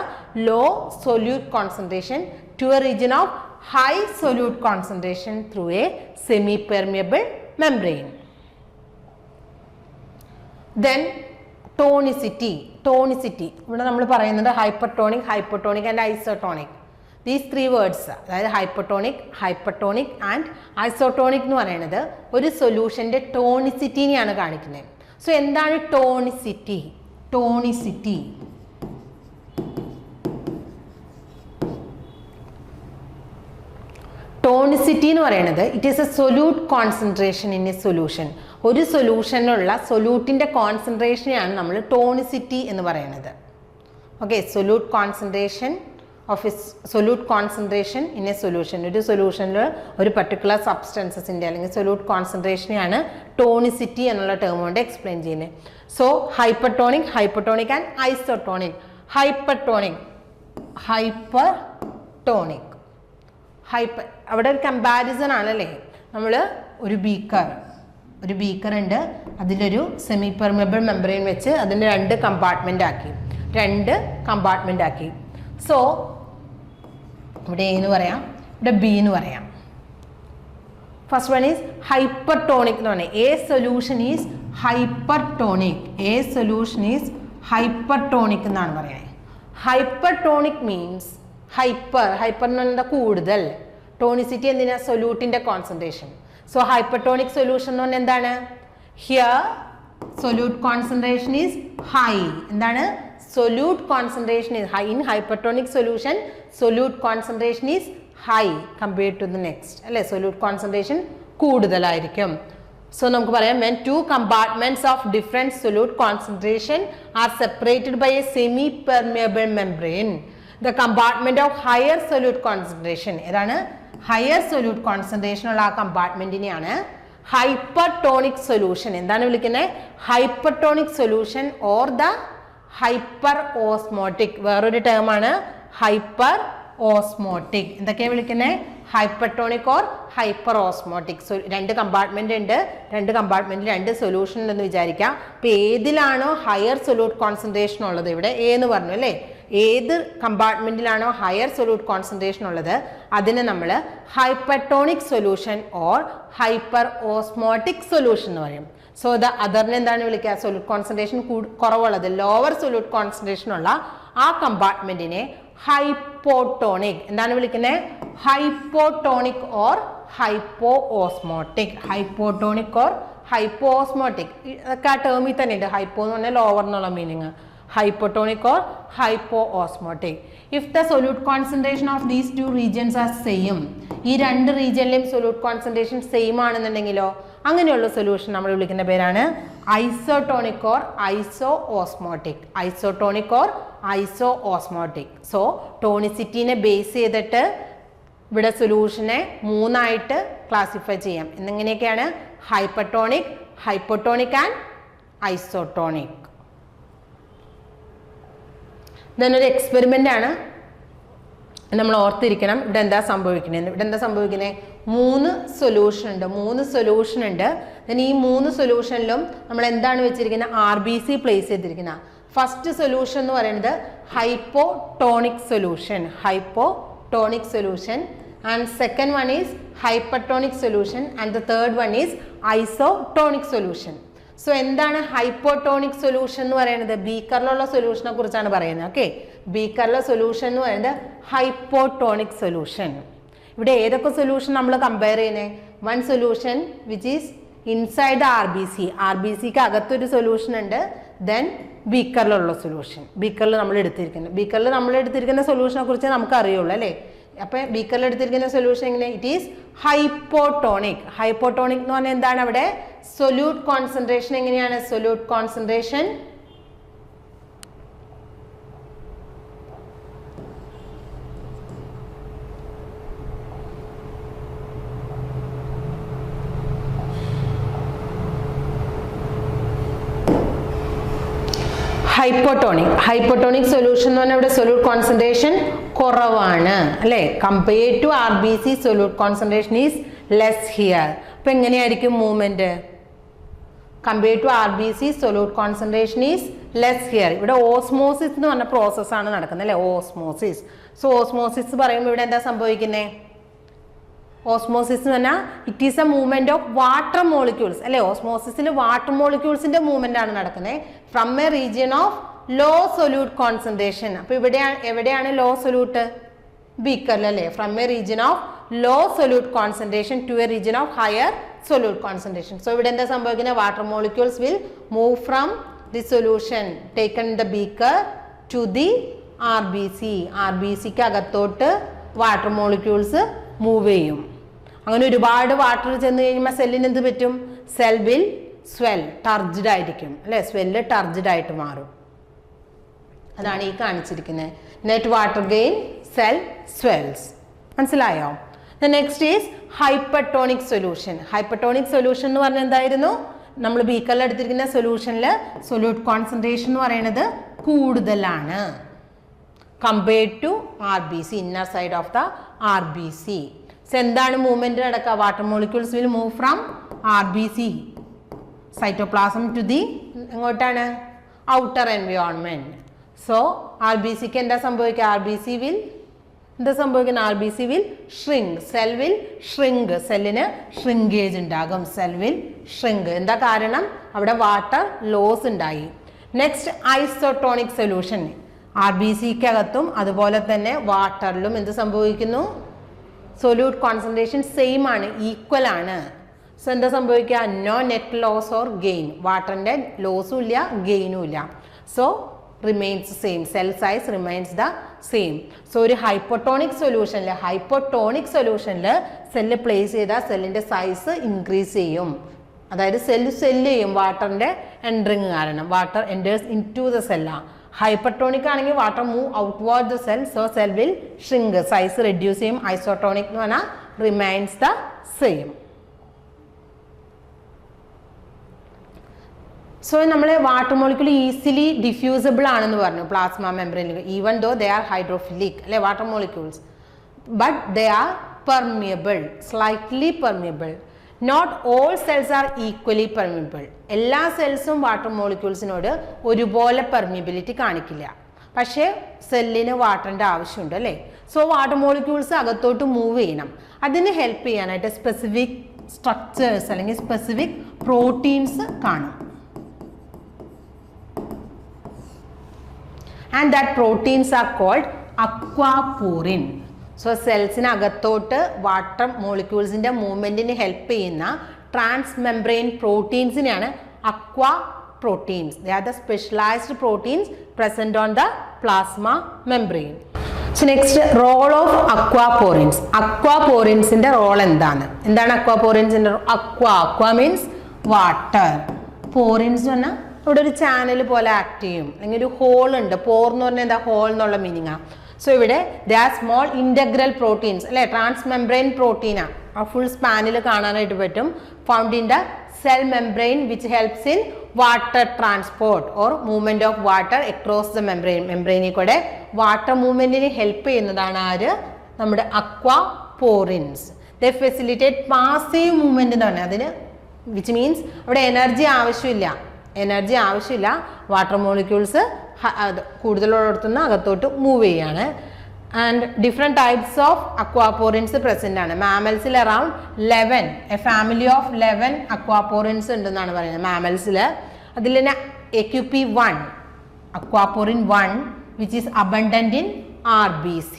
Low solute concentration to a region of high solute concentration through a semi-permeable membrane. Then tonicity. ഇവിടെ നമ്മൾ പറയുന്നത് hypertonic and isotonic. These three words, അതായത് hypertonic and isotonic എന്ന് പറയുന്നത് ഒരു സൊല്യൂഷൻ്റെ ടോണിസിറ്റിനെയാണ് കാണിക്കുന്നത്. സോ എന്താണ് ടോണിസിറ്റി? ടോണിസിറ്റി ടോണിസിറ്റി എന്ന് പറയുന്നത് it is A solute concentration in a solution. ഒരു സൊല്യൂഷനിലുള്ള സൊല്യൂട്ടിൻ്റെ കോൺസെൻട്രേഷനെയാണ് നമ്മൾ ടോണിസിറ്റി എന്ന് പറയുന്നത്. Okay, solute concentration of A solute concentration in a solution. ഒരു സൊല്യൂഷനിൽ ഒരു പർട്ടിക്കുലർ സബ്സ്റ്റൻസസിൻ്റെ അല്ലെങ്കിൽ സൊല്യൂട്ട് കോൺസെൻട്രേഷനെയാണ് ടോണിസിറ്റി എന്നുള്ള ടേം കൊണ്ട് എക്സ്പ്ലെയിൻ ചെയ്യുന്നത്. So hypertonic, hypertonic and isotonic. Hypertonic, hypertonic, അവിടെ ഒരു കമ്പാരിസൺ ആണല്ലേ. നമ്മൾ ഒരു ബീക്കർ ഉണ്ട്, അതിലൊരു സെമി പെർമിയബിൾ മെമ്പറൈൻ വെച്ച് അതിൻ്റെ രണ്ട് കമ്പാർട്ട്മെൻ്റ് ആക്കി. സോ ഇവിടെ എ എന്ന് പറയാം, ഇവിടെ ബി എന്ന് പറയാം. ഫസ്റ്റ് വൺ ഈസ് ഹൈപ്പർട്ടോണിക് എന്ന് പറഞ്ഞാൽ A solution is hypertonic. A solution is hypertonic എന്നാണ് പറയുന്നത്. ഹൈപ്പർട്ടോണിക് മീൻസ് ഹൈപ്പർ എന്ന് പറഞ്ഞാൽ കൂടുതൽ. ടോണിസിറ്റി എന്തിനാ? സൊല്യൂട്ടിൻ്റെ കോൺസെൻട്രേഷൻ. സോ ഹൈപ്പർട്ടോണിക് സൊല്യൂഷൻ എന്ന് പറഞ്ഞാൽ എന്താണ്? Here solute concentration is high. എന്താണ്? Solute concentration is high. In hypertonic solution solute concentration is high compared to the next, അല്ലേ? സൊല്യൂട്ട് കോൺസെൻട്രേഷൻ കൂടുതലായിരിക്കും. സോ നമുക്ക് പറയാം, when two compartments of different solute concentration are separated by a semi-permeable membrane, the compartment of higher solute concentration, ഏതാണ്? Higher solute concentration ഉള്ള ആ കമ്പാർട്ട്മെന്റിനെയാണ് ഹൈപ്പർട്ടോണിക് സൊല്യൂഷൻ. എന്താണ് വിളിക്കുന്നത്? Hypertonic solution or the hyper osmotic. വേറൊരു ടേമാണ് ഹൈപ്പർ ഓസ്മോട്ടിക്. എന്തൊക്കെയാണ് വിളിക്കുന്നത്? Hypertonic or hyper osmotic. രണ്ട് compartment ഉണ്ട്, രണ്ട് കമ്പാർട്ട്മെന്റിൽ രണ്ട് സൊല്യൂഷൻ ഉണ്ടെന്ന് വിചാരിക്കാം. അപ്പോൾ ഏതിലാണോ ഹയർ സൊല്യൂട്ട് കോൺസെൻട്രേഷൻ ഉള്ളത്, ഇവിടെ എ എന്ന് പറഞ്ഞു അല്ലേ, ഏത് കമ്പാർട്ട്മെന്റിലാണോ ഹയർ സൊല്യൂട്ട് കോൺസെൻട്രേഷൻ ഉള്ളത് അതിനെ നമ്മൾ hypertonic solution or hyper osmotic solution എന്ന് പറയും. സോ ദ അതറിനെ എന്താണ് വിളിക്കുക? സൊല്യൂട്ട് കോൺസെൻട്രേഷൻ കുറവുള്ളത്, ലോവർ സൊല്യൂട്ട് കോൺസെൻട്രേഷൻ ഉള്ള ആ കമ്പാർട്ട്മെന്റിനെ ഹൈപ്പോട്ടോണിക്. എന്താണ് വിളിക്കുന്നത്? Hypotonic or hypo osmotic. Hypotonic or hypo osmotic, ഇതൊക്കെ ആ ടേമിൽ തന്നെ ഉണ്ട്. ഹൈപ്പോ എന്ന് പറഞ്ഞാൽ ലോവർ എന്നുള്ള meaning. Hypotonic or hypoosmotic. If the solute concentration of these two regions are same, ഈ രണ്ട് റീജിയനിലെയും സൊല്യൂട്ട് കോൺസെൻട്രേഷൻ സെയിം ആണെന്നുണ്ടെങ്കിലോ അങ്ങനെയുള്ള സൊല്യൂഷൻ നമ്മൾ വിളിക്കുന്ന പേരാണ് isotonic or iso osmotic. Isotonic or iso osmotic. So ടോണിസിറ്റിനെ ബേസ് ചെയ്തിട്ട് ഇവിടെ സൊല്യൂഷനെ മൂന്നായിട്ട് ക്ലാസിഫൈ ചെയ്യാം. എന്നെങ്ങനെയൊക്കെയാണ്? Hypertonic, hypotonic and isotonic. ഇതൊരു എക്സ്പെരിമെൻ്റ് ആണ്, നമ്മൾ ഓർത്തിരിക്കണം. ഇവിടെ എന്താ സംഭവിക്കുന്നത്? മൂന്ന് സൊല്യൂഷൻ ഉണ്ട്. ദെൻ ഈ മൂന്ന് സൊല്യൂഷനിലും നമ്മൾ എന്താണ് വെച്ചിരിക്കുന്നത്? RBC പ്ലേസ് ചെയ്തിരിക്കുന്നത്. ഫസ്റ്റ് സൊല്യൂഷൻ എന്ന് പറയുന്നത് hypotonic solution and second one is hypertonic solution and the third one is isotonic solution. So എന്താണ് ഹൈപ്പോട്ടോണിക് സൊല്യൂഷൻ എന്ന് പറയുന്നത്? ബീക്കറിലുള്ള സൊല്യൂഷനെ കുറിച്ചാണ് പറയുന്നത്. ഓക്കെ, ബീക്കറിലെ സൊല്യൂഷൻ എന്ന് പറയുന്നത് ഹൈപ്പോട്ടോണിക് സൊല്യൂഷൻ. ഇവിടെ ഏതൊക്കെ സൊല്യൂഷൻ നമ്മൾ കമ്പയർ ചെയ്യുന്നത്? One solution which is inside the RBCക്ക് അകത്തൊരു സൊല്യൂഷൻ ഉണ്ട്. ദെൻ ബീക്കറിലുള്ള സൊല്യൂഷൻ, ബീക്കറിൽ നമ്മൾ എടുത്തിരിക്കുന്ന സൊല്യൂഷനെ കുറിച്ച് നമുക്ക് അറിയുള്ളൂ അല്ലേ. അപ്പം ബീക്കറിൽ എടുത്തിരിക്കുന്ന സൊല്യൂഷൻ എങ്ങനെ? It is hypotonic. ഹൈപ്പോട്ടോണിക് എന്ന് പറഞ്ഞാൽ എന്താണ്? അവിടെ സൊല്യൂട്ട് കോൺസെൻട്രേഷൻ എങ്ങനെയാണ്? സൊല്യൂട്ട് കോൺസെൻട്രേഷൻ ഹൈപ്പോട്ടോണിക് സൊല്യൂഷൻ എന്ന് പറഞ്ഞാൽ ഇവിടെ സൊല്യൂട്ട് കോൺസെൻട്രേഷൻ കുറവാണ് അല്ലേ. Compare to RBC solute concentration is less here. അപ്പൊ എങ്ങനെയായിരിക്കും movement? Compare to RBC solute concentration is less here. ഇവിടെ ഓസ്മോസിസ് എന്ന് പറഞ്ഞ പ്രോസസ്സാണ് നടക്കുന്നത് അല്ലേ, ഓസ്മോസിസ്. സോ ഓസ്മോസിസ് പറയുമ്പോൾ ഇവിടെ എന്താ സംഭവിക്കുന്നത്? ഓസ്മോസിസ് എന്ന് പറഞ്ഞാൽ it is a movement of water molecules അല്ലേ. ഓസ്മോസിസിൽ വാട്ടർ മോളിക്യൂൾസിന്റെ മൂവ്മെന്റ് ആണ് നടക്കുന്നത് from a region of low solute concentration. അപ്പൊ എവിടെയാണ് ലോ സൊല്യൂട്ട്? ബീക്കറിൽ അല്ലേ. From a region of low solute concentration to a region of higher solute concentration. So ഇവിടെ എന്താ സംഭവിക്കുന്നത്? Water molecules will move from the solution taken in the beaker to the RBC. RBCക്ക് അകത്തോട്ട് water molecules move ചെയ്യും. അങ്ങനെ ഒരുപാട് water ചെന്ന് കഴിയുമ്പോൾ സെല്ലിന് എന്ത് പറ്റും? സെൽ വിൽ സ്വെൽ, ടർജ്ഡ് ആയിരിക്കും അല്ലേ? സ്വെല്ല് ടർജ്ഡ് ആയിട്ട് മാറും. അതാണ് ഈ കാണിച്ചിരിക്കുന്നത്. Net water gain, cell swells. മനസ്സിലായോ? Next is hypertonic solution. Hypertonic solution എന്ന് പറഞ്ഞാൽ എന്തായിരുന്നു? നമ്മൾ ബീക്കറിൽ എടുത്തിരിക്കുന്ന സൊല്യൂഷനിൽ സൊല്യൂട്ട് കോൺസെൻട്രേഷൻ എന്ന് പറയുന്നത് കൂടുതലാണ് compared to RBC, inner side of the RBC. So എന്താണ് മൂവ്മെന്റ് നടക്കുക? Water molecules will move from RBC cytoplasm to the എങ്ങോട്ടാണ്? Outer environment. സോ RBCക്ക് എന്താ സംഭവിക്കുക? എന്താ സംഭവിക്കുന്നത്? RBC will shrink, cell will shrink, സെല്ലിന് ഷ്രിങ്കേജ് ഉണ്ടാകും, സെൽ വിൽ ഷ്രിങ്ക്. എന്താ കാരണം? അവിടെ വാട്ടർ ലോസ് ഉണ്ടായി. Next isotonic solution. RBCക്ക് അകത്തും അതുപോലെ തന്നെ വാട്ടറിലും എന്ത് സംഭവിക്കുന്നു? സൊല്യൂട്ട് കോൺസെൻട്രേഷൻ സെയിം ആണ്, ഈക്വൽ ആണ്. സോ എന്താ സംഭവിക്കുക? No net loss or gain. വാട്ടറിന്റെ ലോസും ഇല്ല, ഗെയിനും ഇല്ല. So remains same, cell size remains the same. So ഒരു ഹൈപ്പോട്ടോണിക് സൊല്യൂഷനിൽ സെല്ല് പ്ലേസ് ചെയ്താൽ സെല്ലിന്റെ സൈസ് ഇൻക്രീസ് ചെയ്യും. അതായത് സെല്ല് ചെയ്യും വാട്ടറിന്റെ എൻട്രിങ് കാരണം. Water enters into the സെല്ലാണ്. ഹൈപ്പർട്ടോണിക് ആണെങ്കിൽ water move outward the cell, so cell will shrink, size reduce ചെയ്യും. ഐസോട്ടോണിക് എന്ന് പറഞ്ഞാൽ റിമൈൻസ് ദ സെയിം. സോ നമ്മൾ വാട്ടർ മോളിക്യൂൾ ഈസിലി ഡിഫ്യൂസിബിൾ ആണെന്ന് പറഞ്ഞു പ്ലാസ്മ മെംബ്രെയിനിൽ, even though they are hydrophilic അല്ലെ water molecules, but they are permeable, slightly permeable. Not all cells are equally permeable. എല്ലാ സെൽസും വാട്ടർ മോളിക്യൂൾസിനോട് ഒരുപോലെ പെർമിയബിലിറ്റി കാണിക്കില്ല. പക്ഷേ സെല്ലിന് വാട്ടറിൻ്റെ ആവശ്യമുണ്ട് അല്ലേ? സോ വാട്ടർ മോളിക്യൂൾസ് അകത്തോട്ട് മൂവ് ചെയ്യണം. അതിന് ഹെൽപ്പ് ചെയ്യാനായിട്ട് സ്പെസിഫിക് സ്ട്രക്ചേഴ്സ് അല്ലെങ്കിൽ സ്പെസിഫിക് പ്രോട്ടീൻസ് കാണും. And that proteins are called aquaporin. So സെൽസിനകത്തോട്ട് വാട്ടർ മോളിക്യൂൾസിൻ്റെ മൂവ്മെൻറ്റിന് ഹെൽപ്പ് ചെയ്യുന്ന ട്രാൻസ് മെംബ്രെയിൻ പ്രോട്ടീൻസിനെയാണ് aqua proteins. They are the specialized proteins present on the plasma membrane. So next, role of aquaporins. Aquaporins in the role endana aquaporins in aqua means water. Porins vanna ഇവിടെ ഒരു channel പോലെ act ചെയ്യും, അല്ലെങ്കിൽ ഒരു whole ഉണ്ട്. പോർ എന്ന് പറഞ്ഞാൽ എന്താ? ഹോൾ എന്നുള്ള മീനിങ് ആണ്. സോ ഇവിടെ they are small integral proteins അല്ലെ, ട്രാൻസ് മെംബ്രെയിൻ പ്രോട്ടീനാ. ആ ഫുൾ സ്പാനിൽ കാണാനായിട്ട് പറ്റും. Found in the cell membrane which helps in water transport or movement of water across the membrane. മെംബ്രെയിനിൽ കൂടെ വാട്ടർ മൂവ്മെന്റിന് ഹെൽപ്പ് ചെയ്യുന്നതാണ് ആര്? നമ്മുടെ aquaporins. They facilitate passive movement എന്ന് പറഞ്ഞാൽ അതിന്, വിച്ച് മീൻസ് അവിടെ എനർജി ആവശ്യമില്ല. വാട്ടർ മോളിക്യൂൾസ് കൂടുതലുള്ളിടത്തുനിന്ന് അകത്തോട്ട് മൂവ് ചെയ്യാണ്. And different types of aquaporins present ആണ്. മാമൽസിൽ അറൌണ്ട് 11, എ ഫാമിലി ഓഫ് 11 അക്വാപോറിൻസ് ഉണ്ടെന്നാണ് പറയുന്നത് മാമൽസിൽ. അതിൽ തന്നെ AQP1, അക്വാപോറിൻ 1 which is abundant in RBC.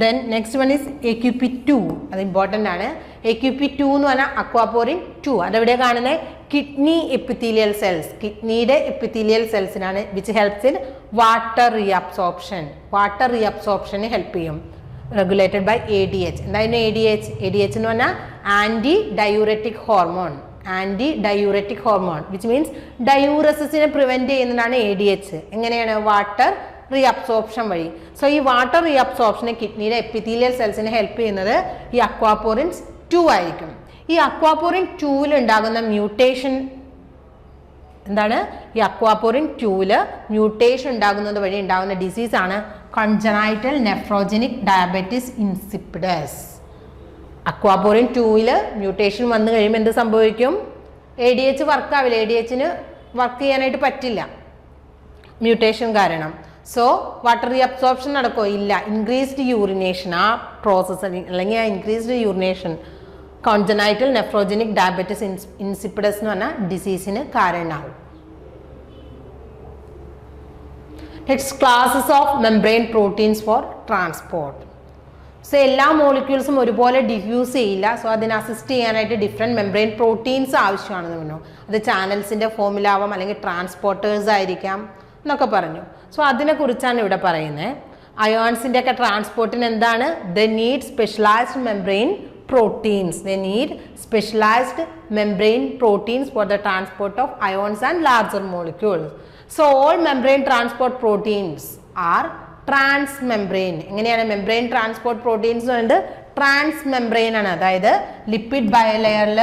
Then next one is AQP2, അത് ഇമ്പോർട്ടൻ്റ് ആണ്. AQP2 എന്ന് പറഞ്ഞാൽ അക്വാപോറിൻ 2. അതെവിടെ കാണുന്നത്? കിഡ്നി എപ്പിത്തീലിയൽ സെൽസ്, കിഡ്നിയുടെ എപ്പിത്തീലിയൽ സെൽസിനാണ്. വിച്ച് ഹെൽപ്സ് ഇൻ വാട്ടർ റീഅബ്സോർപ്ഷന് ഹെൽപ്പ് ചെയ്യും. Regulated by ADH. എന്തായാലും ADH എന്ന് പറഞ്ഞാൽ anti diuretic hormone which means ഡയൂറസിനെ പ്രിവെൻറ്റ് ചെയ്യുന്നതാണ് ADH. എങ്ങനെയാണ്? വാട്ടർ റീഅബ്സോർപ്ഷൻ വഴി. സോ ഈ വാട്ടർ റീഅബ്സോർപ്ഷന് കിഡ്നിയുടെ എപ്പിത്തീലിയൽ സെൽസിനെ ഹെൽപ്പ് ചെയ്യുന്നത് ഈ അക്വാപോറിൻസ് 2 ആയിരിക്കും. ഈ അക്വാപോറിൻ 2 ഉണ്ടാകുന്ന മ്യൂട്ടേഷൻ എന്താണ്? ഈ അക്വാപോറിൻ 2 മ്യൂട്ടേഷൻ ഉണ്ടാകുന്നത് വഴി ഉണ്ടാകുന്ന ഡിസീസാണ് congenital nephrogenic diabetes insipidus. Aquaporin 2 mutation വന്നു കഴിയുമ്പോൾ എന്ത് സംഭവിക്കും? ADH വർക്കാവില്ല, ADHന് വർക്ക് ചെയ്യാനായിട്ട് പറ്റില്ല മ്യൂട്ടേഷൻ കാരണം. സോ വാട്ടർ റീഅബ്സോർപ്ഷൻ നടക്കുമോ? ഇല്ല. ഇൻക്രീസ്ഡ് യൂറിനേഷൻ, ആ പ്രോസസ്സ് അല്ലെങ്കിൽ ആ increased urination congenital nephrogenic diabetes insipidus എന്ന് പറഞ്ഞ ഡിസീസിന് കാരണമാവും. Next, classes of membrane proteins for transport. So എല്ലാ മോളിക്യൂൾസും ഒരുപോലെ ഡിഫ്യൂസ് ചെയ്യില്ല. സോ അതിന് അസിസ്റ്റ് ചെയ്യാനായിട്ട് ഡിഫറെൻറ്റ് മെംബ്രെയിൻ പ്രോട്ടീൻസ് ആവശ്യമാണെന്ന് പറഞ്ഞു. അത് ചാനൽസിൻ്റെ ഫോമിലാവാം, അല്ലെങ്കിൽ ട്രാൻസ്പോർട്ടേഴ്സ് ആയിരിക്കാം എന്നൊക്കെ പറഞ്ഞു. സോ അതിനെക്കുറിച്ചാണ് ഇവിടെ പറയുന്നത്. അയോൺസിൻ്റെ ഒക്കെ ട്രാൻസ്പോർട്ടിന് എന്താണ്? The need specialised membrane proteins. They need specialized membrane proteins for the transport of ions and larger molecules. So all membrane transport proteins are transmembrane. എങ്ങനെയാണ് മെംബ്രെയിൻ ട്രാൻസ്പോർട്ട് പ്രോട്ടീൻസ് ഉണ്ട്? ട്രാൻസ്മെംബ്രെയിൻ ആണ്. അതായത് ലിപ്പിഡ് ബയലെയറിൽ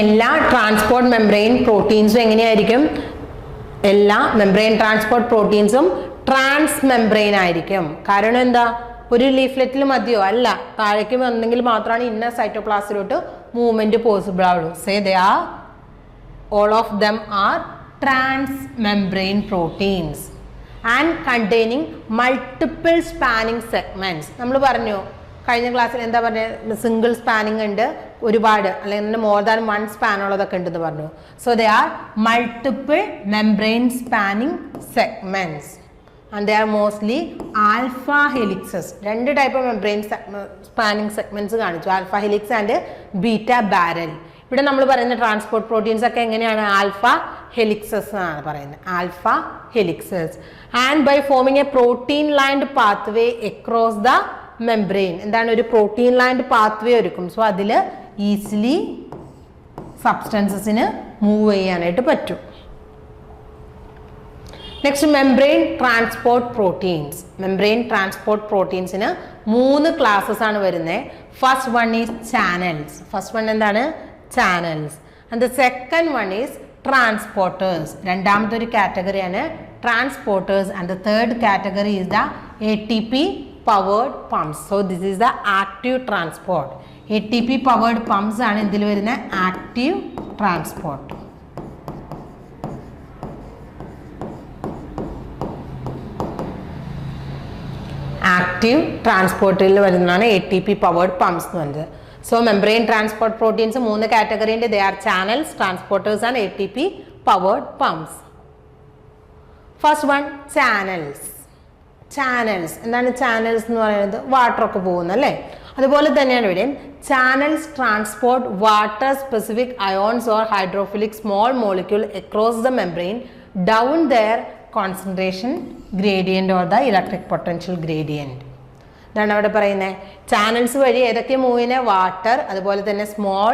എല്ലാ ട്രാൻസ്പോർട്ട് മെംബ്രെയിൻ പ്രോട്ടീൻസും എങ്ങനെയായിരിക്കും? എല്ലാ membrane transport പ്രോട്ടീൻസും ട്രാൻസ്മെംബ്രെയിൻ ആയിരിക്കും. കാരണം എന്താ? ഒരു ലീഫ്ലെറ്റിൽ മതിയോ? അല്ല, താഴേക്ക് വന്നെങ്കിൽ മാത്രമാണ് ഇന്നർ സൈറ്റോപ്ലാസിലോട്ട് മൂവ്മെന്റ് പോസിബിൾ ആവുള്ളൂ. Say they are all of them are transmembrane proteins and containing multiple spanning segments. നമ്മൾ പറഞ്ഞു കഴിഞ്ഞ ക്ലാസ്സിൽ എന്താ പറഞ്ഞത്? സിംഗിൾ സ്പാനിങ് ഉണ്ട്, ഒരുപാട് അല്ലെങ്കിൽ മോർ ദാൻ വൺ സ്പാൻ ഉള്ളതൊക്കെ ഉണ്ടെന്ന് പറഞ്ഞു. So they are multiple membrane spanning segments and they are mostly alpha helixes. രണ്ട് type of membrane spanning segments കാണിച്ചു, alpha helix and beta barrel. ഇവിടെ നമ്മൾ പറയുന്ന ട്രാൻസ്പോർട്ട് പ്രോട്ടീൻസ് ഒക്കെ എങ്ങനെയാണ്? ആൽഫ ഹെലിക്സസ് എന്നാണ് പറയുന്നത്, alpha helixes. And by forming a protein lined pathway across the membrane. എന്താണ്? ഒരു പ്രോട്ടീൻ ലൈൻഡ് പാത്വേ ഒരുക്കും. സോ അതിൽ ഈസിലി സബ്സ്റ്റൻസസിന് മൂവ് ചെയ്യാനായിട്ട് പറ്റും. Next membrane transport proteins. Membrane transport പ്രോട്ടീൻസിന് 3 ക്ലാസ്സസ് ആണ് വരുന്നത്. First one is channels. First one എന്താണ്? Channels. And the second one is transporters. രണ്ടാമത്തെ ഒരു കാറ്റഗറിയാണ് transporters. And the third category is the ATP powered pumps. So this is the active transport. ATP powered pumps ആണ് ഇതിൽ വരുന്ന active transport. Active ട്രാൻസ്പോർട്ടിൽ വരുന്നതാണ് ATP powered pumps എന്ന് പറയുന്നത്. So membrane transport proteins 3 category ഉണ്ട്. They are channels, transporters and ATP powered pumps. First one channels. Channels എന്താണ്? Channels എന്ന് പറയുന്നത് വാട്ടറൊക്കെ പോകുന്നല്ലേ, അതുപോലെ തന്നെയാണ് ഇവിടെ. Channels transport water specific ions or hydrophilic small molecule across the membrane down their concentration gradient or the electric potential gradient. ഇതാണ് അവിടെ പറയുന്നത്. ചാനൽസ് വഴി ഏതൊക്കെ മൂവ് ചെയ്യുന്നത്? വാട്ടർ, അതുപോലെ തന്നെ small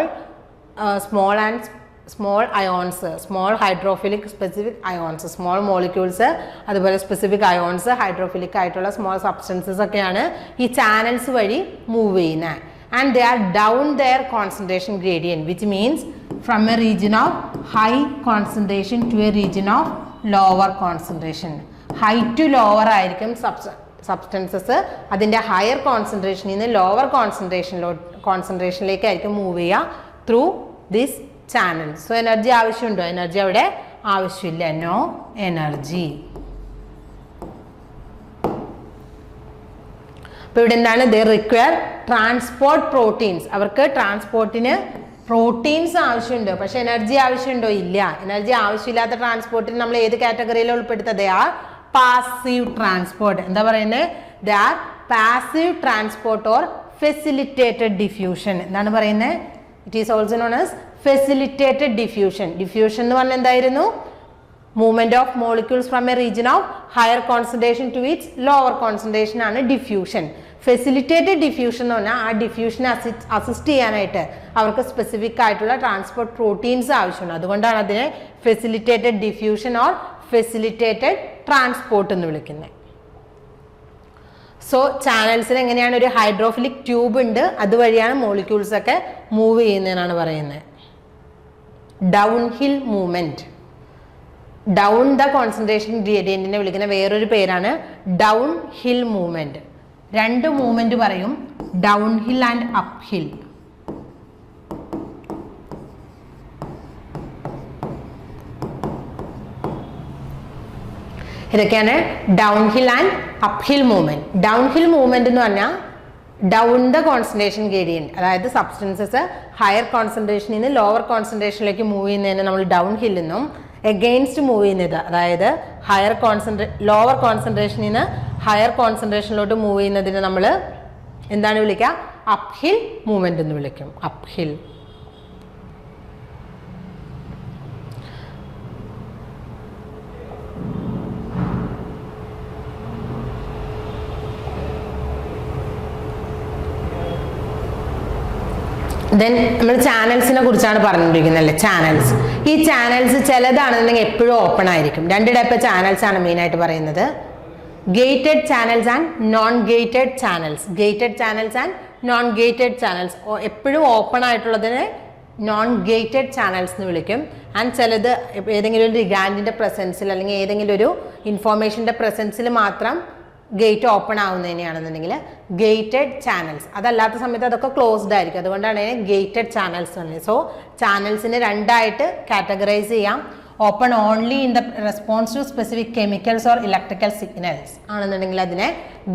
ions, small hydrophilic specific ions, small molecules, അതുപോലെ specific ions, hydrophilic ആയിട്ടുള്ള സ്മോൾ സബ്സ്റ്റൻസസ് ഒക്കെയാണ് ഈ ചാനൽസ് വഴി മൂവ് ചെയ്യുന്നത്. And they are down their concentration gradient, which means from a region of high concentration to a region of lower concentration. High to lower ആയിരിക്കും substances, അതിൻ്റെ higher കോൺസെൻട്രേഷനിൽ നിന്ന് lower കോൺസെൻട്രേഷനിലേക്കായിരിക്കും move ചെയ്യുക through this channel. So energy ആവശ്യമുണ്ടോ? Energy അവിടെ ആവശ്യമില്ല, no energy. അപ്പോൾ ഇവിടെ എന്താണ്? ദേ റിക്വയർ ട്രാൻസ്പോർട്ട് പ്രോട്ടീൻസ്. അവർക്ക് ട്രാൻസ്പോർട്ടിന് പ്രോട്ടീൻസ് ആവശ്യമുണ്ടോ? പക്ഷെ എനർജി ആവശ്യമുണ്ടോ? ഇല്ല. എനർജി ആവശ്യമില്ലാത്ത ട്രാൻസ്പോർട്ടിന് നമ്മൾ ഏത് കാറ്റഗറിയിലാണ് ഉൾപ്പെടുത്തുക? They are passive transport. എന്താ പറയുന്നത്? They are passive transport or facilitated diffusion. എന്താണ് പറയുന്നത്? It is also known as facilitated diffusion. Diffusion എന്ന് പറഞ്ഞാൽ എന്തായിരുന്നു? Movement of molecules from a region of higher concentration to its lower concentration ആണ് diffusion. Facilitated diffusion എന്ന് പറഞ്ഞാൽ ആ ഡിഫ്യൂഷനെ assist ചെയ്യാനായിട്ട് അവർക്ക് സ്പെസിഫിക് ആയിട്ടുള്ള ട്രാൻസ്പോർട്ട് പ്രോട്ടീൻസ് ആവശ്യമാണ്. അതുകൊണ്ടാണ് അതിനെ facilitated diffusion or facilitated transport എന്ന് വിളിക്കുന്നത്. സോ ചാനൽസിന് എങ്ങനെയാണ്? ഒരു ഹൈഡ്രോഫിലിക് ട്യൂബ് ഉണ്ട്, അതുവഴിയാണ് മോളിക്യൂൾസ് ഒക്കെ മൂവ് ചെയ്യുന്നതെന്നാണ് പറയുന്നത്. Downhill movement. Down the concentration ഗ്രേഡിയന്റിനെ വിളിക്കുന്ന വേറൊരു പേരാണ് ഡൗൺ ഹിൽ മൂവ്മെന്റ്. 2 മൂവ്മെന്റ് പറയും, downhill and uphill. ഇതൊക്കെയാണ് downhill and uphill movement. Downhill movement എന്ന് പറഞ്ഞാൽ ഡൗൺ ദ കോൺസെൻട്രേഷൻ ഗ്രേഡിയന്റ്, അതായത് സബ്സ്റ്റൻസസ് ഹയർ കോൺസെൻട്രേഷനിൽ നിന്ന് ലോവർ കോൺസെൻട്രേഷനിലേക്ക് മൂവ് ചെയ്യുന്നതിന് നമ്മൾ ഡൗൺ ഹിൽ എന്നും, എഗെയിൻസ്റ്റ് മൂവ് ചെയ്യുന്നത് അതായത് ലോവർ കോൺസെൻട്രേഷനിൽ നിന്ന് ഹയർ കോൺസെൻട്രേഷനിലോട്ട് മൂവ് ചെയ്യുന്നതിന് നമ്മൾ എന്താണ് വിളിക്കുക? അപ്പ് ഹിൽ മൂവ്മെന്റ് എന്ന് വിളിക്കും. Up hill. ദെൻ നമ്മൾ ചാനൽസിനെ കുറിച്ചാണ് പറഞ്ഞുകൊണ്ടിരിക്കുന്നത് അല്ലേ? ചാനൽസ്. ഈ ചാനൽസ് ചിലതാണെന്നുണ്ടെങ്കിൽ എപ്പോഴും ഓപ്പൺ ആയിരിക്കും. രണ്ട് ടൈപ്പ് ചാനൽസ് ആണ് മെയിനായിട്ട് പറയുന്നത്. Gated channels and non gated channels. Gated channels and non gated channels. എപ്പോഴും ഓപ്പൺ ആയിട്ടുള്ളതിനെ നോൺ ഗേറ്റഡ് ചാനൽസ് എന്ന് വിളിക്കും. ആൻഡ് ചിലത് ഏതെങ്കിലും ഒരു ലിഗാൻഡിന്റെ പ്രസൻസിൽ അല്ലെങ്കിൽ ഏതെങ്കിലും ഒരു ഇൻഫോർമേഷന്റെ പ്രസൻസിൽ മാത്രം ഗേറ്റ് ഓപ്പൺ ആവുന്നതിനെയാണെന്നുണ്ടെങ്കിൽ ഗേറ്റഡ് ചാനൽസ്. അതല്ലാത്ത സമയത്ത് അതൊക്കെ ക്ലോസ്ഡ് ആയിരിക്കും. അതുകൊണ്ടാണ് അതിനെ ഗേറ്റഡ് ചാനൽസ് പറയുന്നത്. സോ ചാനൽസിനെ രണ്ടായിട്ട് കാറ്റഗറൈസ് ചെയ്യാം. Open only in the response to specific chemicals or electrical signals ആണെന്നുണ്ടെങ്കിൽ അതിനെ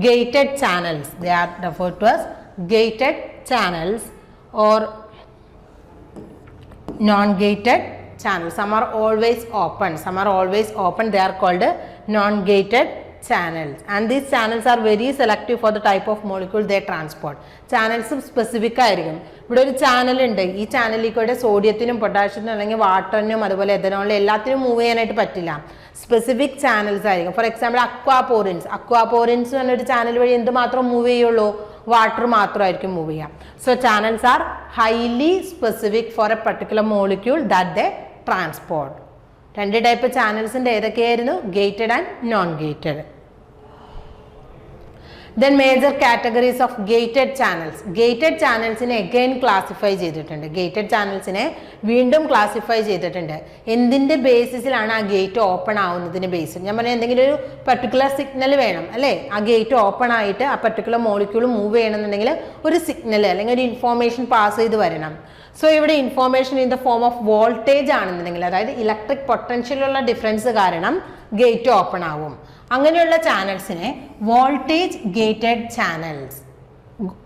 gated channels. They are referred to as gated channels or non-gated channels. Some are always open. Some are always open. They are called non-gated channels. And these channels are very selective for the type of molecule they transport. Channels specific ആയിരിക്കും. ഇവിടെ ഒരു channel ഉണ്ട്. ഈ ചാനലിൽ കൂടെ സോഡിയത്തിനും പൊട്ടാഷ്യത്തിനും അല്ലെങ്കിൽ വാട്ടറിനും അതുപോലെ എഥനോളിനും എല്ലാത്തിനും മൂവ് ചെയ്യാനായിട്ട് പറ്റില്ല. സ്പെസിഫിക് ചാനൽസ് ആയിരിക്കും. For example aquaporins. അക്വാപോറിൻസ് എന്നൊരു ചാനൽ വഴി എന്ത് മാത്രം മൂവ് ചെയ്യുള്ളൂ? വാട്ടർ മാത്രമായിരിക്കും മൂവ് ചെയ്യാം. So channels are highly specific for a particular molecule that they transport. രണ്ട് ടൈപ്പ് ചാനൽസിൻ്റെ ഏതൊക്കെയായിരുന്നു? Gated and non gated. Then major categories of gated channels. Gated channelsനെ again classify ചെയ്തിട്ടുണ്ട്. Gated channelsനെ വീണ്ടും ക്ലാസിഫൈ ചെയ്തിട്ടുണ്ട്. എന്തിൻ്റെ ബേസിസിലാണ് ആ ഗേറ്റ് ഓപ്പൺ ആവുന്നതിന് ബേസിൽ? ഞാൻ പറഞ്ഞ എന്തെങ്കിലും ഒരു പർട്ടിക്കുലർ സിഗ്നൽ വേണം അല്ലേ? ആ ഗേറ്റ് ഓപ്പൺ ആയിട്ട് ആ പർട്ടിക്കുലർ മോളിക്യൂൾ മൂവ് ചെയ്യണമെന്നുണ്ടെങ്കിൽ ഒരു സിഗ്നൽ അല്ലെങ്കിൽ ഒരു ഇൻഫോർമേഷൻ പാസ് ചെയ്ത് വരണം. സോ ഇവിടെ information in the form of voltage ആണെന്നുണ്ടെങ്കിൽ, അതായത് ഇലക്ട്രിക് പൊട്ടൻഷ്യലുള്ള ഡിഫറൻസ് കാരണം ഗേറ്റ് ഓപ്പൺ ആവും. അങ്ങനെയുള്ള ചാനൽസിനെ voltage gated channels,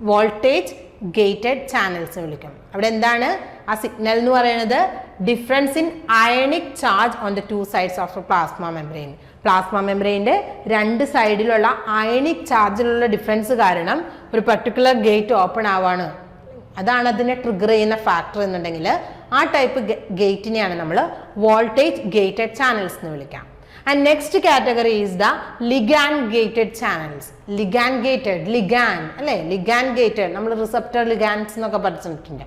voltage gated channels വിളിക്കും. അവിടെ എന്താണ് ആ സിഗ്നൽ എന്ന് പറയുന്നത്? Difference in ionic charge on the 2 sides of a plasma membrane. Plasma മെംബ്രെയിൻ്റെ 2 സൈഡിലുള്ള അയണിക് ചാർജിലുള്ള ഡിഫറൻസ് കാരണം ഒരു പർട്ടിക്കുലർ ഗേറ്റ് ഓപ്പൺ ആവാണ്. അതാണ് അതിനെ ട്രിഗർ ചെയ്യുന്ന ഫാക്ടർ എന്നുണ്ടെങ്കിൽ ആ ടൈപ്പ് ഗേറ്റിനെയാണ് നമ്മൾ വോൾട്ടേജ് ഗേറ്റഡ് ചാനൽസ് എന്ന് വിളിക്കാം. And next category is the ligand gated channels. Ligand gated, ligand അല്ലേ? ligand gated നമ്മൾ റിസപ്റ്റർ ലിഗാൻഡ്സ് എന്നൊക്കെ പഠിച്ചിട്ടുണ്ട്,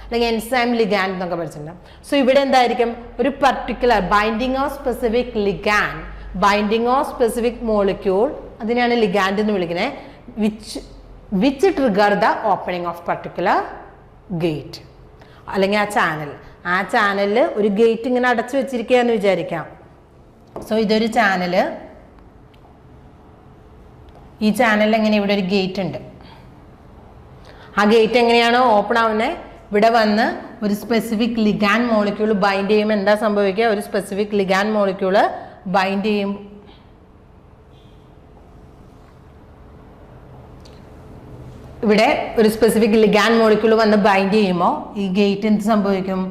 അല്ലെങ്കിൽ എൻസൈം ലിഗാൻഡ് എന്നൊക്കെ പഠിച്ചിട്ടുണ്ട്. സോ ഇവിടെ എന്തായിരിക്കും? ഒരു particular binding of specific ligand, binding of specific molecule, അതിനെയാണ് ലിഗാൻഡ് എന്ന് വിളിക്കുന്നത്. Which trigger the opening of particular gate അല്ലെങ്കിൽ ആ ചാനൽ. ആ ചാനലിൽ ഒരു ഗേറ്റ് ഇങ്ങനെ അടച്ചു വെച്ചിരിക്കുക എന്ന് വിചാരിക്കാം. സോ ഇതൊരു ചാനല്. ഈ ചാനലിൽ എങ്ങനെ ഇവിടെ ഒരു ഗേറ്റ് ഉണ്ട്. ആ ഗേറ്റ് എങ്ങനെയാണോ ഓപ്പൺ ആവുന്നത്? ഇവിടെ വന്ന് ഒരു സ്പെസിഫിക് ലിഗാൻഡ് മോളിക്യൂൾ ബൈൻഡ് ചെയ്യുമ്പോൾ എന്താ സംഭവിക്കുക? ഒരു സ്പെസിഫിക് ലിഗാൻഡ് മോളിക്യൂൾ ബൈൻഡ് ചെയ്യും. ഇവിടെ ഒരു സ്പെസിഫിക് ലിഗാൻഡ് മോളിക്യൂൾ വന്ന് ബൈൻഡ് ചെയ്യുമ്പോൾ ഈ ഗേറ്റ് എന്ത് സംഭവിക്കും?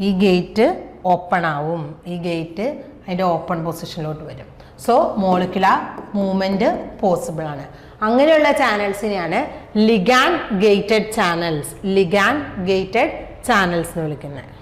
ഈ ഗേറ്റ് ഓപ്പൺ ആവും. ഈ ഗേറ്റ് അതിൻ്റെ ഓപ്പൺ പൊസിഷനിലോട്ട് വരും. സോ മോളിക്കുലർ മൂവ്മെൻറ്റ് പോസിബിൾ ആണ്. അങ്ങനെയുള്ള ചാനൽസിനെയാണ് ligand gated channels, ligand gated channels എന്ന് വിളിക്കുന്നത്.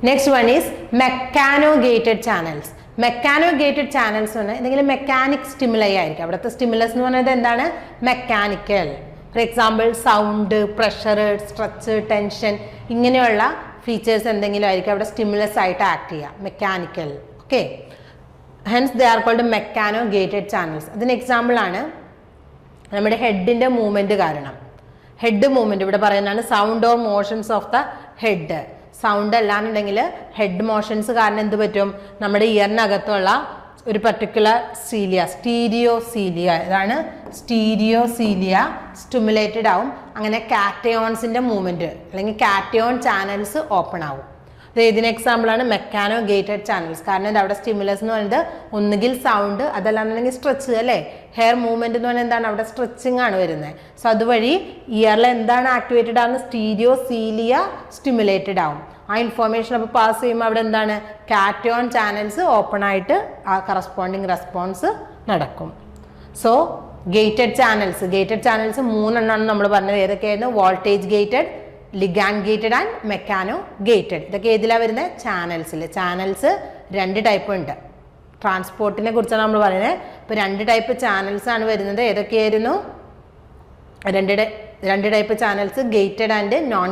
Next one is mechano gated channels. Mechano gated channels പറഞ്ഞാൽ എന്തെങ്കിലും മെക്കാനിക് സ്റ്റിമുലൈ ആയിരിക്കും. അവിടുത്തെ സ്റ്റിമുലസ് എന്ന് പറയുന്നത് എന്താണ്? Mechanical. For example sound, pressure, stretch, tension, ഇങ്ങനെയുള്ള ഫീച്ചേഴ്സ് എന്തെങ്കിലും ആയിരിക്കും അവിടെ സ്റ്റിമുലസ് ആയിട്ട് ആക്ട് ചെയ്യുക. Mechanical. Okay, hence they are called mechano gated channels. അതിന് എക്സാമ്പിൾ ആണ് നമ്മുടെ ഹെഡിൻ്റെ മൂവ്മെൻറ്റ് കാരണം. ഹെഡ് മൂവ്മെൻറ്റ് ഇവിടെ പറയുന്നതാണ് sound or motions of the head. Sound അല്ലാന്നുണ്ടെങ്കിൽ ഹെഡ് മോഷൻസ് കാരണം എന്ത് പറ്റും? നമ്മുടെ ഇയറിനകത്തുള്ള ഒരു പർട്ടിക്കുലർ സീലിയ, സ്റ്റീരിയോസീലിയ, ഇതാണ് സ്റ്റീരിയോസീലിയ സ്റ്റിമുലേറ്റഡ് ആവും. അങ്ങനെ കാറ്റയോൺസിൻ്റെ മൂവ്മെൻറ്റ് അല്ലെങ്കിൽ കാറ്റയോൺ ചാനൽസ് ഓപ്പൺ ആവും. ഇതിന് എക്സാമ്പിളാണ് മെക്കാനോ ഗേറ്റഡ് ചാനൽസ്. കാരണം അവിടെ സ്റ്റിമുലസ് എന്ന് പറയുന്നത് ഒന്നുകിൽ സൗണ്ട്, അതല്ലാന്നുണ്ടെങ്കിൽ സ്ട്രെച്ച് അല്ലേ. ഹെയർ മൂവ്മെന്റ് എന്ന് പറഞ്ഞാൽ എന്താണ്, അവിടെ സ്ട്രെച്ചിങ് ആണ് വരുന്നത്. സോ അതുവഴി ഇയറിൽ എന്താണ് ആക്ടിവേറ്റഡ് ആവുന്നത്, സ്റ്റീരിയോസീലിയ സ്റ്റിമുലേറ്റഡ് ആവും. ആ ഇൻഫോർമേഷൻ അപ്പോൾ പാസ് ചെയ്യുമ്പോൾ അവിടെ എന്താണ്, കാറ്റോൺ ചാനൽസ് ഓപ്പൺ ആയിട്ട് ആ കറസ്പോണ്ടിങ് റെസ്പോൺസ് നടക്കും. സോ ഗേറ്റഡ് ചാനൽസ് 3 എണ്ണമാണ് നമ്മൾ പറഞ്ഞത്. ഏതൊക്കെയായിരുന്നു, voltage gated, ligand gated and mechano gated. ഇതൊക്കെ ഏതിലാണ് വരുന്നത്, ചാനൽസ് 2 ടൈപ്പ് ഉണ്ട്. ട്രാൻസ്പോർട്ടിനെ കുറിച്ചാണ് നമ്മൾ പറയുന്നത്. ഇപ്പോൾ 2 ടൈപ്പ് ചാനൽസ് ആണ് വരുന്നത്. ഏതൊക്കെയായിരുന്നു, 2 type channels, gated and non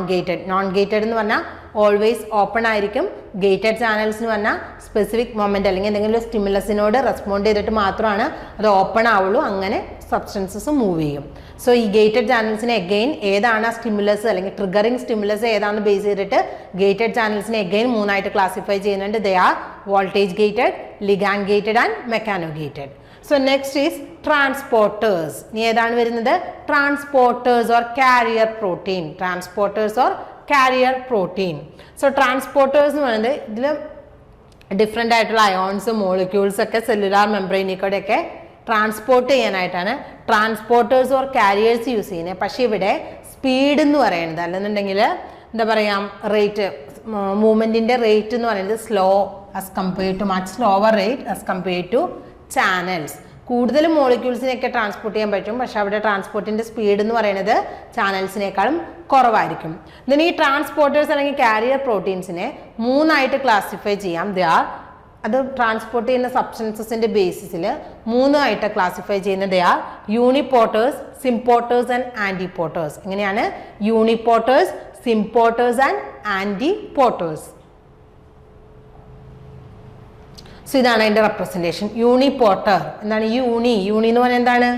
gated എന്ന് പറഞ്ഞാൽ ഓൾവേസ് ഓപ്പൺ ആയിരിക്കും. ഗേറ്റഡ് ചാനൽസ് എന്ന് പറഞ്ഞാൽ സ്പെസിഫിക് മൊമെന്റ് അല്ലെങ്കിൽ എന്തെങ്കിലും ഒരു സ്റ്റിമുലസിനോട് റെസ്പോണ്ട് ചെയ്തിട്ട് മാത്രമാണ് അത് ഓപ്പൺ ആവുള്ളൂ. അങ്ങനെ സബ്സ്റ്റൻസസ് മൂവ് ചെയ്യും. സോ ഈ ഗേറ്റഡ് ചാനൽസിനെ എഗെയിൻ ഏതാണ് ആ സ്റ്റിമുലസ് അല്ലെങ്കിൽ ട്രിഗറിങ് സ്റ്റിമുലസ് ഏതാണെന്ന് ബേസ് ചെയ്തിട്ട് ഗേറ്റഡ് ചാനൽസിനെ എഗെയിൻ 3 ആയിട്ട് ക്ലാസിഫൈ ചെയ്യുന്നുണ്ട്. They are voltage gated, ligand gated and mechano gated. So next is transporters. ഇനി ഏതാണ് വരുന്നത്, transporters or carrier protein. So transporters എന്ന് പറയുന്നത് ഇതിൽ ഡിഫറെൻ്റ് ആയിട്ടുള്ള അയോൺസ്, മോളിക്യൂൾസ് ഒക്കെ സെല്ലുലാർ മെംബ്രെയിനിൽ കൂടെയൊക്കെ ട്രാൻസ്പോർട്ട് ചെയ്യാനായിട്ടാണ് ട്രാൻസ്പോർട്ടേഴ്സ് ഓർ കാരിയേഴ്സ് യൂസ് ചെയ്യുന്നത്. പക്ഷേ ഇവിടെ സ്പീഡ് എന്ന് പറയുന്നത് അല്ലെന്നുണ്ടെങ്കിൽ എന്താ പറയുക, റേറ്റ്, മൂവ്മെൻറ്റിൻ്റെ റേറ്റ് എന്ന് പറയുന്നത് slow as compared to much slower rate as compared to channels. കൂടുതൽ മോളിക്യൂൾസിനെയൊക്കെ ട്രാൻസ്പോർട്ട് ചെയ്യാൻ പറ്റും, പക്ഷെ അവിടെ ട്രാൻസ്പോർട്ടിൻ്റെ സ്പീഡ് എന്ന് പറയുന്നത് ചാനൽസിനേക്കാളും കുറവായിരിക്കും. ഇതിന് ഈ ട്രാൻസ്പോർട്ടേഴ്സ് അല്ലെങ്കിൽ കാരിയർ പ്രോട്ടീൻസിനെ 3 ആയിട്ട് ക്ലാസിഫൈ ചെയ്യാം. അത് ട്രാൻസ്പോർട്ട് ചെയ്യുന്ന സബ്സ്റ്റൻസസിൻ്റെ ബേസിസിൽ 3 ആയിട്ട് ക്ലാസിഫൈ ചെയ്യുന്നത് യൂണിപോർട്ടേഴ്സ്, സിംപോർട്ടേഴ്സ് ആൻഡ് ആൻറ്റിപോർട്ടേഴ്സ്. എങ്ങനെയാണ്, യൂണിപോർട്ടേഴ്സ്, സിംപോർട്ടേഴ്സ് ആൻഡ് ആൻറ്റിപോർട്ടേഴ്സ്. സോ ഇതാണ് അതിൻ്റെ റെപ്രസെൻറ്റേഷൻ. യൂണിപോർട്ടർ എന്താണ്, യൂണി എന്ന് പറഞ്ഞാൽ എന്താണ്,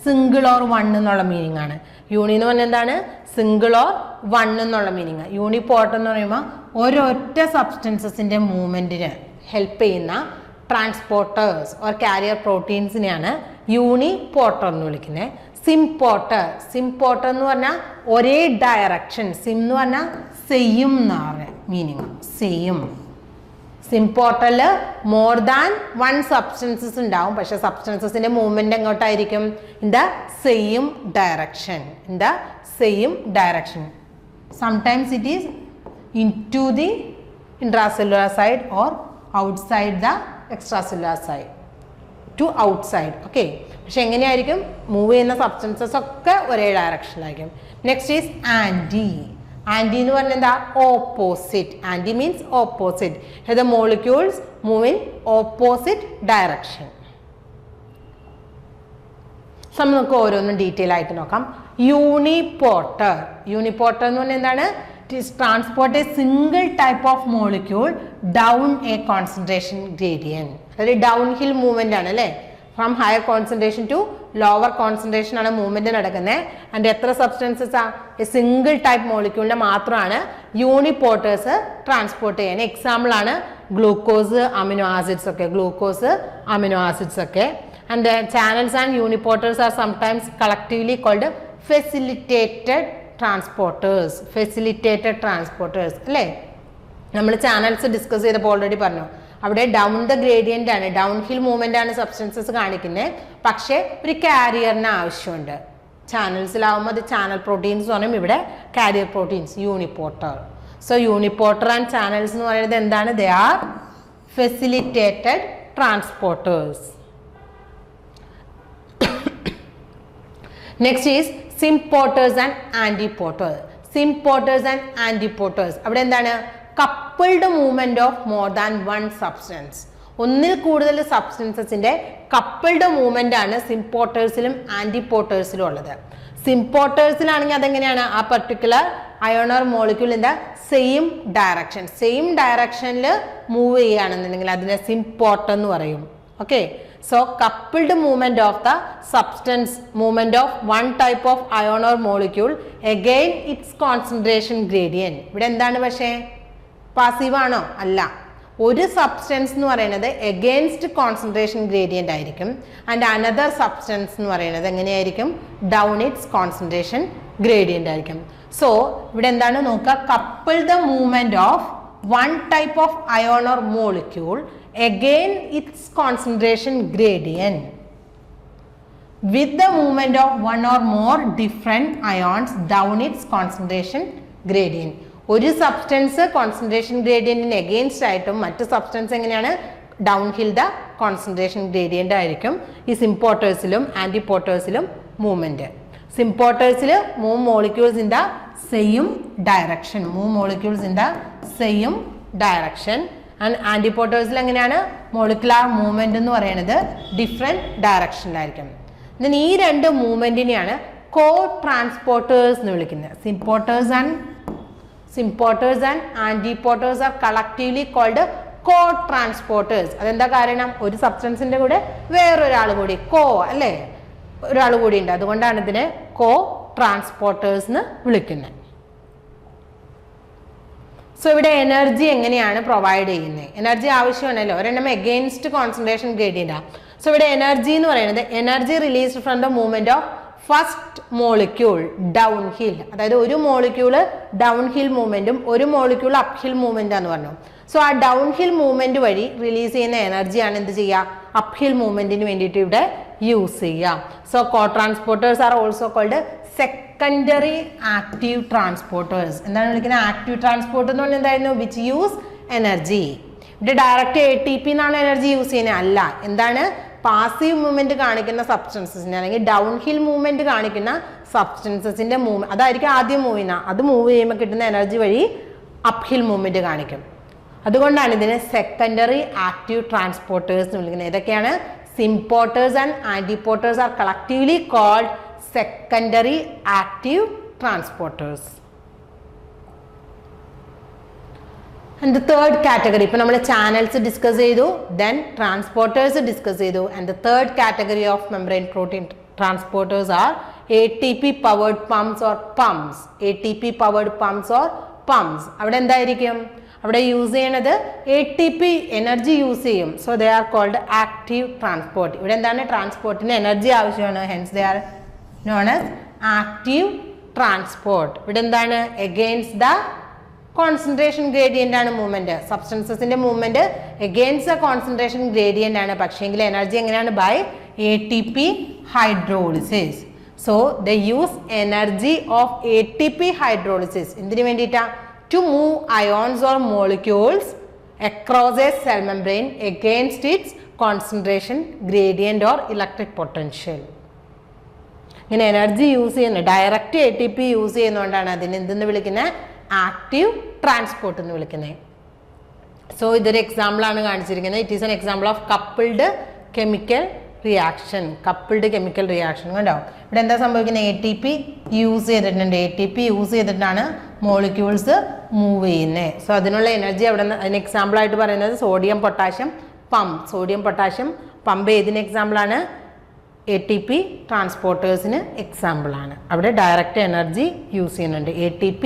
സിംഗിൾ ഓർ 1 എന്നുള്ള മീനിങ് ആണ്. യൂണി എന്ന് പറഞ്ഞാൽ എന്താണ്, സിംഗിൾ ഓർ 1 എന്നുള്ള മീനിങ്. യൂണിപോർട്ടർ എന്ന് പറയുമ്പോൾ ഒരൊറ്റ സബ്സ്റ്റൻസസിൻ്റെ മൂവ്മെൻറ്റിന് ഹെൽപ്പ് ചെയ്യുന്ന ട്രാൻസ്പോർട്ടേഴ്സ് ഓർ കാരിയർ പ്രോട്ടീൻസിനെയാണ് യൂണിപോർട്ടർ എന്ന് വിളിക്കുന്നത്. സിംപോർട്ടർ എന്ന് പറഞ്ഞാൽ ഒരേ ഡയറക്ഷൻ, സിം എന്ന് പറഞ്ഞാൽ സെയിം എന്നാണ് മീനിങ്, സെയിം. സിംപോർട്ടറിൽ മോർ ദാൻ 1 സബ്സ്റ്റൻസസ് ഉണ്ടാവും, പക്ഷെ സബ്സ്റ്റൻസസിന്റെ മൂവ്മെന്റ് എങ്ങോട്ടായിരിക്കും, in the same direction. Sometimes it is into the intracellular side or outside the extracellular side to outside. Okay, പക്ഷെ എങ്ങനെയായിരിക്കും, മൂവ് ചെയ്യുന്ന സബ്സ്റ്റൻസസ് ഒക്കെ ഒരേ ഡയറക്ഷനിലായിരിക്കും. നെക്സ്റ്റ് ഈസ് ആൻറ്റി എന്ന് പറഞ്ഞാൽ എന്താ, opposite. Anti means opposite. The molecules move in opposite direction. നമുക്ക് ഓരോന്നും ഡീറ്റെയിൽ ആയിട്ട് നോക്കാം. യൂണിപോർട്ടർ എന്ന് പറഞ്ഞാൽ എന്താണ്, transport a single type of molecule down a concentration gradient. അതായത് ഡൗൺ ഹിൽ മൂവ്മെന്റ് ആണ് അല്ലേ, from higher concentration to lower concentration ആണ് മൂവ്മെന്റ് നടക്കുന്നത്. ആൻഡ് എത്ര സബ്സ്റ്റൻസസ് സിംഗിൾ ടൈപ്പ് മോളിക്യൂളിനെ മാത്രമാണ് യൂണിപോർട്ടേഴ്സ് ട്രാൻസ്പോർട്ട് ചെയ്യാൻ. എക്സാമ്പിൾ ആണ് ഗ്ലൂക്കോസ്, അമിനോ ആസിഡ്സ് ഒക്കെ. And channels and uniporters are sometimes collectively called facilitated transporters അല്ലേ. നമ്മൾ ചാനൽസ് ഡിസ്കസ് ചെയ്തപ്പോൾ ഓൾറെഡി പറഞ്ഞു, അവിടെ ഡൗൺ ദ ഗ്രേഡിയൻ്റ് ആണ്, ഡൗൺ ഹിൽ മൂവ്മെന്റ് ആണ് സബ്സ്റ്റൻസസ് കാണിക്കുന്നത്. പക്ഷേ ഒരു കാരിയറിന് ആവശ്യമുണ്ട്. ചാനൽസിലാവുമ്പോൾ അത് ചാനൽ പ്രോട്ടീൻസ് പറയും, ഇവിടെ carrier proteins, uniporter. So uniporter and channels എന്ന് പറയുന്നത് എന്താണ്, they are facilitated transporters. Next is symporters and antiporters. അവിടെ എന്താണ്, coupled movement of more than 1 substance. ഒന്നിൽ കൂടുതൽ സബ്സ്റ്റൻസസിന്റെ കപ്പിൾഡ് മൂവ്മെന്റ് ആണ് സിംപോർട്ടേഴ്സിലും ആന്റിപോർട്ടേഴ്സിലും ഉള്ളത്. സിംപോർട്ടേഴ്സിലാണെങ്കിൽ അതെങ്ങനെയാണ്, ആ particular ion or molecule in the same ഡയറക്ഷനിൽ മൂവ് ചെയ്യുകയാണെന്നുണ്ടെങ്കിൽ അതിനെ സിംപോർട്ടർ എന്ന് പറയും. Okay, so coupled movement of the substance, movement of 1 type of ion or molecule again it's concentration ഗ്രേഡിയൻ. ഇവിടെ എന്താണ്, പക്ഷേ പാസീവ് ആണോ, അല്ല. ഒരു സബ്സ്റ്റൻസ് എന്ന് പറയുന്നത് എഗെയിൻസ്റ്റ് കോൺസെൻട്രേഷൻ ഗ്രേഡിയൻ്റ് ആയിരിക്കും. ആൻഡ് അനദർ സബ്സ്റ്റൻസ് എന്ന് പറയുന്നത് എങ്ങനെയായിരിക്കും, ഡൗൺ ഇറ്റ്സ് കോൺസെൻട്രേഷൻ ഗ്രേഡിയൻ്റ് ആയിരിക്കും. സോ ഇവിടെ എന്താണ് നോക്കുക, couple the movement of one type of ion or molecule again its concentration gradient with the movement of one or more different ions down its concentration gradient. ഒരു substance concentration ഗ്രേഡിയന്റിന് against ആയിട്ടും മറ്റ് substance എങ്ങനെയാണ് downhill the concentration gradient ആയിരിക്കും ഈ സിംപോർട്ടേഴ്സിലും ആന്റിപോർട്ടേഴ്സിലും movement. സിംപോർട്ടേഴ്സിൽ move molecules in the same direction, move molecules in the same direction. And ആന്റിപോർട്ടേഴ്സിൽ എങ്ങനെയാണ് മോളിക്കുലാർ മൂവ്മെന്റ് എന്ന് പറയുന്നത് ഡിഫറെന്റ് ഡയറക്ഷനിലായിരിക്കും. ഈ രണ്ട് മൂവ്മെന്റിനെയാണ് കോ ട്രാൻസ്പോർട്ടേഴ്സ് എന്ന് വിളിക്കുന്നത്. Sympporters and antiporters are collectively called co-transporters. അതെന്താ കാരണം? ഒരു സബ്സ്റ്റൻസിന്റെ കൂടെ വേറൊരാൾ കൂടി അല്ലേ ഒരാൾ കൂടി ഉണ്ട്, അതുകൊണ്ടാണ് ഇതിനെ കോ ട്രാൻസ്പോർട്ടേഴ്സ് എന്ന് വിളിക്കുന്നത്. സോ ഇവിടെ എനർജി എങ്ങനെയാണ് പ്രൊവൈഡ് ചെയ്യുന്നത്? എനർജി ആവശ്യമാണല്ലോ, ഒരെണ്ണം എഗെയിൻസ്റ്റ് കോൺസെൻട്രേഷൻ ഗ്രേഡിയന്റ്. സോ ഇവിടെ എനർജി എന്ന് പറയുന്നത് energy released from the movement of first molecule down hill. അതായത് ഒരു മോളിക്യൂള് ഡൗൺ ഹിൽ മൂവ്മെന്റും ഒരു മോളിക്യൂൾ അപ് ഹിൽ മൂവ്മെന്റ് ആണെന്ന് പറഞ്ഞു. സോ ആ ഡൗൺ ഹിൽ മൂവ്മെന്റ് വഴി റിലീസ് ചെയ്യുന്ന എനർജിയാണ് എന്ത് ചെയ്യുക? അപ് ഹിൽ മൂവ്മെന്റിന് വേണ്ടിയിട്ട് ഇവിടെ യൂസ് ചെയ്യാം. So co transporters are also called secondary active transporters. എന്താണ് വിളിക്കുന്നത്? ആക്റ്റീവ് ട്രാൻസ്പോർട്ട് എന്ന് പറഞ്ഞാൽ എന്തായിരുന്നു? Which use energy. ഇവിടെ ഡയറക്റ്റ് ATP എന്നാണ് എനർജി യൂസ് ചെയ്യുന്നത് അല്ല. എന്താണ്? പാസീവ് മൂവ്മെന്റ് കാണിക്കുന്ന സബ്സ്റ്റൻസസിന്റെ അല്ലെങ്കിൽ ഡൗൺ ഹിൽ മൂവ്മെന്റ് കാണിക്കുന്ന സബ്സ്റ്റൻസസിന്റെ മൂവ്മെന്റ് അതായിരിക്കും ആദ്യം മൂവ് ചെയ്യുന്ന, അത് മൂവ് ചെയ്യുമ്പോൾ കിട്ടുന്ന എനർജി വഴി അപ് ഹിൽ മൂവ്മെന്റ് കാണിക്കും. അതുകൊണ്ടാണ് ഇതിനെ സെക്കൻഡറി ആക്റ്റീവ് ട്രാൻസ്പോർട്ടേഴ്സ് എന്ന് വിളിക്കുന്നത്. ഇതൊക്കെയാണ് symporters and antiporters are collectively called secondary active transporters. And the third category, ഇപ്പോൾ നമ്മൾ ചാനൽസ് ഡിസ്കസ് ചെയ്തു, then ട്രാൻസ്പോർട്ടേഴ്സ് ഡിസ്കസ് ചെയ്തു, and the third category of membrane protein transporters are ATP powered pumps or pumps. ATP powered pumps or pumps. അവിടെ എന്തായിരിക്കും? അവിടെ use ചെയ്യണത് ATP energy use ചെയ്യും. So they are called active transport. ഇവിടെ എന്താണ്? ട്രാൻസ്പോർട്ടിന് energy ആവശ്യമാണ്, hence they are known as active transport. ഇവിടെ എന്താണ്? എഗെയിൻസ്റ്റ് ദ കോൺസെൻട്രേഷൻ ഗ്രേഡിയന്റ് ആണ് മൂവ്മെന്റ്. സബ്സ്റ്റൻസസിന്റെ movement against the concentration gradient ആണ്, പക്ഷേങ്കിൽ എനർജി എങ്ങനെയാണ്? By ATP hydrolysis. So the use energy of ATP hydrolysis എന്തിനു വേണ്ടിയിട്ടാ? To move ions or molecules across a cell membrane against its concentration gradient or electric potential. ഇങ്ങനെ energy use ചെയ്യുന്നത് direct ATP use ചെയ്യുന്നതുകൊണ്ടാണ് അതിന് എന്തെന്ന് വിളിക്കുന്നത്? Active transport എന്ന് വിളിക്കുന്നത്. So ഇതൊരു എക്സാമ്പിൾ ആണ് കാണിച്ചിരിക്കുന്നത്. It is an example of coupled chemical reaction. Coupled chemical reaction കണ്ടോ? ഇവിടെ എന്താ സംഭവിക്കുന്നത്? ATP യൂസ് ചെയ്തിട്ടുണ്ട്. ATP യൂസ് ചെയ്തിട്ടാണ് മോളിക്യൂൾസ് മൂവ് ചെയ്യുന്നത്. സോ അതിനുള്ള എനർജി അവിടെ നിന്ന് അതിന് എക്സാമ്പിൾ ആയിട്ട് പറയുന്നത് sodium potassium pump. Sodium potassium pump ഏതിന് എക്സാമ്പിളാണ്? ATP ട്രാൻസ്പോർട്ടേഴ്സിന് എക്സാമ്പിളാണ്. അവിടെ ഡയറക്റ്റ് എനർജി യൂസ് ചെയ്യുന്നുണ്ട്. ATP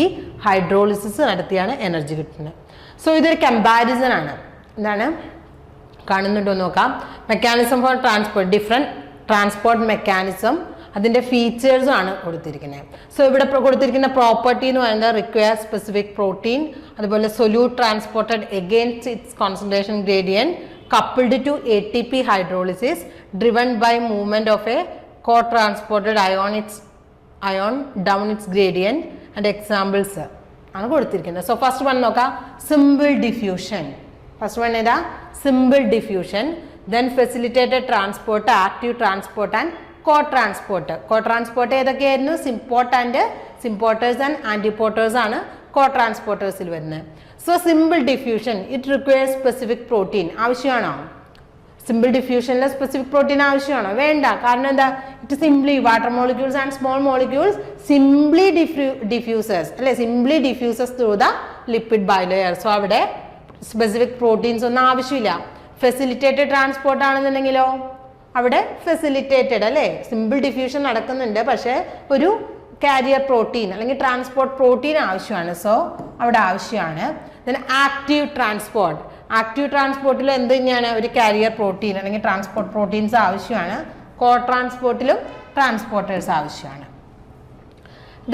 ഹൈഡ്രോളിസിസ് നടത്തിയാണ് എനർജി കിട്ടുന്നത്. സോ ഇതൊരു കമ്പാരിസൺ ആണ്. എന്താണ് കാണുന്നുണ്ടോ നോക്കാം. Mechanism for transport, different transport mechanism, അതിൻ്റെ ഫീച്ചേഴ്സും ആണ് കൊടുത്തിരിക്കുന്നത്. സോ ഇവിടെ കൊടുത്തിരിക്കുന്ന പ്രോപ്പർട്ടി എന്ന് പറയുന്നത് റിക്വയർ സ്പെസിഫിക് പ്രോട്ടീൻ, അതുപോലെ solute transported against its concentration gradient coupled to ATP hydrolysis driven by movement of a co-transported ion down its gradient and examples ആണ് കൊടുത്തിരിക്കുന്നത്. സോ ഫസ്റ്റ് വൺ നോക്കാം, സിമ്പിൾ ഡിഫ്യൂഷൻ. ഫസ്റ്റ് വൺ ഏതാ? Simple diffusion. Then facilitated transport, active transport and cotransport. Cotransport ഏതൊക്കെയായിരുന്നു? Symporters and antiporters ആണ് കോ ട്രാൻസ്പോർട്ടേഴ്സിൽ വരുന്നത്. So simple diffusion it requires specific protein. ആവശ്യമാണോ? സിമ്പിൾ ഡിഫ്യൂഷനിൽ സ്പെസിഫിക് പ്രോട്ടീൻ ആവശ്യമാണോ? വേണ്ട. കാരണം എന്താ? It simply water molecules and small molecules simply diffusers അല്ലെ, simply diffusers through the lipid bilayer. So അവിടെ സ്പെസിഫിക് പ്രോട്ടീൻസ് ഒന്നും ആവശ്യമില്ല. ഫെസിലിറ്റേറ്റഡ് ട്രാൻസ്പോർട്ട് ആണെന്നുണ്ടെങ്കിലോ അവിടെ ഫെസിലിറ്റേറ്റഡ് അല്ലേ, സിമ്പിൾ ഡിഫ്യൂഷൻ നടക്കുന്നുണ്ട്, പക്ഷേ ഒരു കാരിയർ പ്രോട്ടീൻ അല്ലെങ്കിൽ ട്രാൻസ്പോർട്ട് പ്രോട്ടീൻ ആവശ്യമാണ്. സോ അവിടെ ആവശ്യമാണ്. Then active transport. ആക്റ്റീവ് ട്രാൻസ്പോർട്ടിൽ എന്ത് തന്നെയാണ്? ഒരു കാരിയർ പ്രോട്ടീൻ അല്ലെങ്കിൽ ട്രാൻസ്പോർട്ട് പ്രോട്ടീൻസ് ആവശ്യമാണ്. കോ ട്രാൻസ്പോർട്ടിലും ട്രാൻസ്പോർട്ടേഴ്സ് ആവശ്യമാണ്.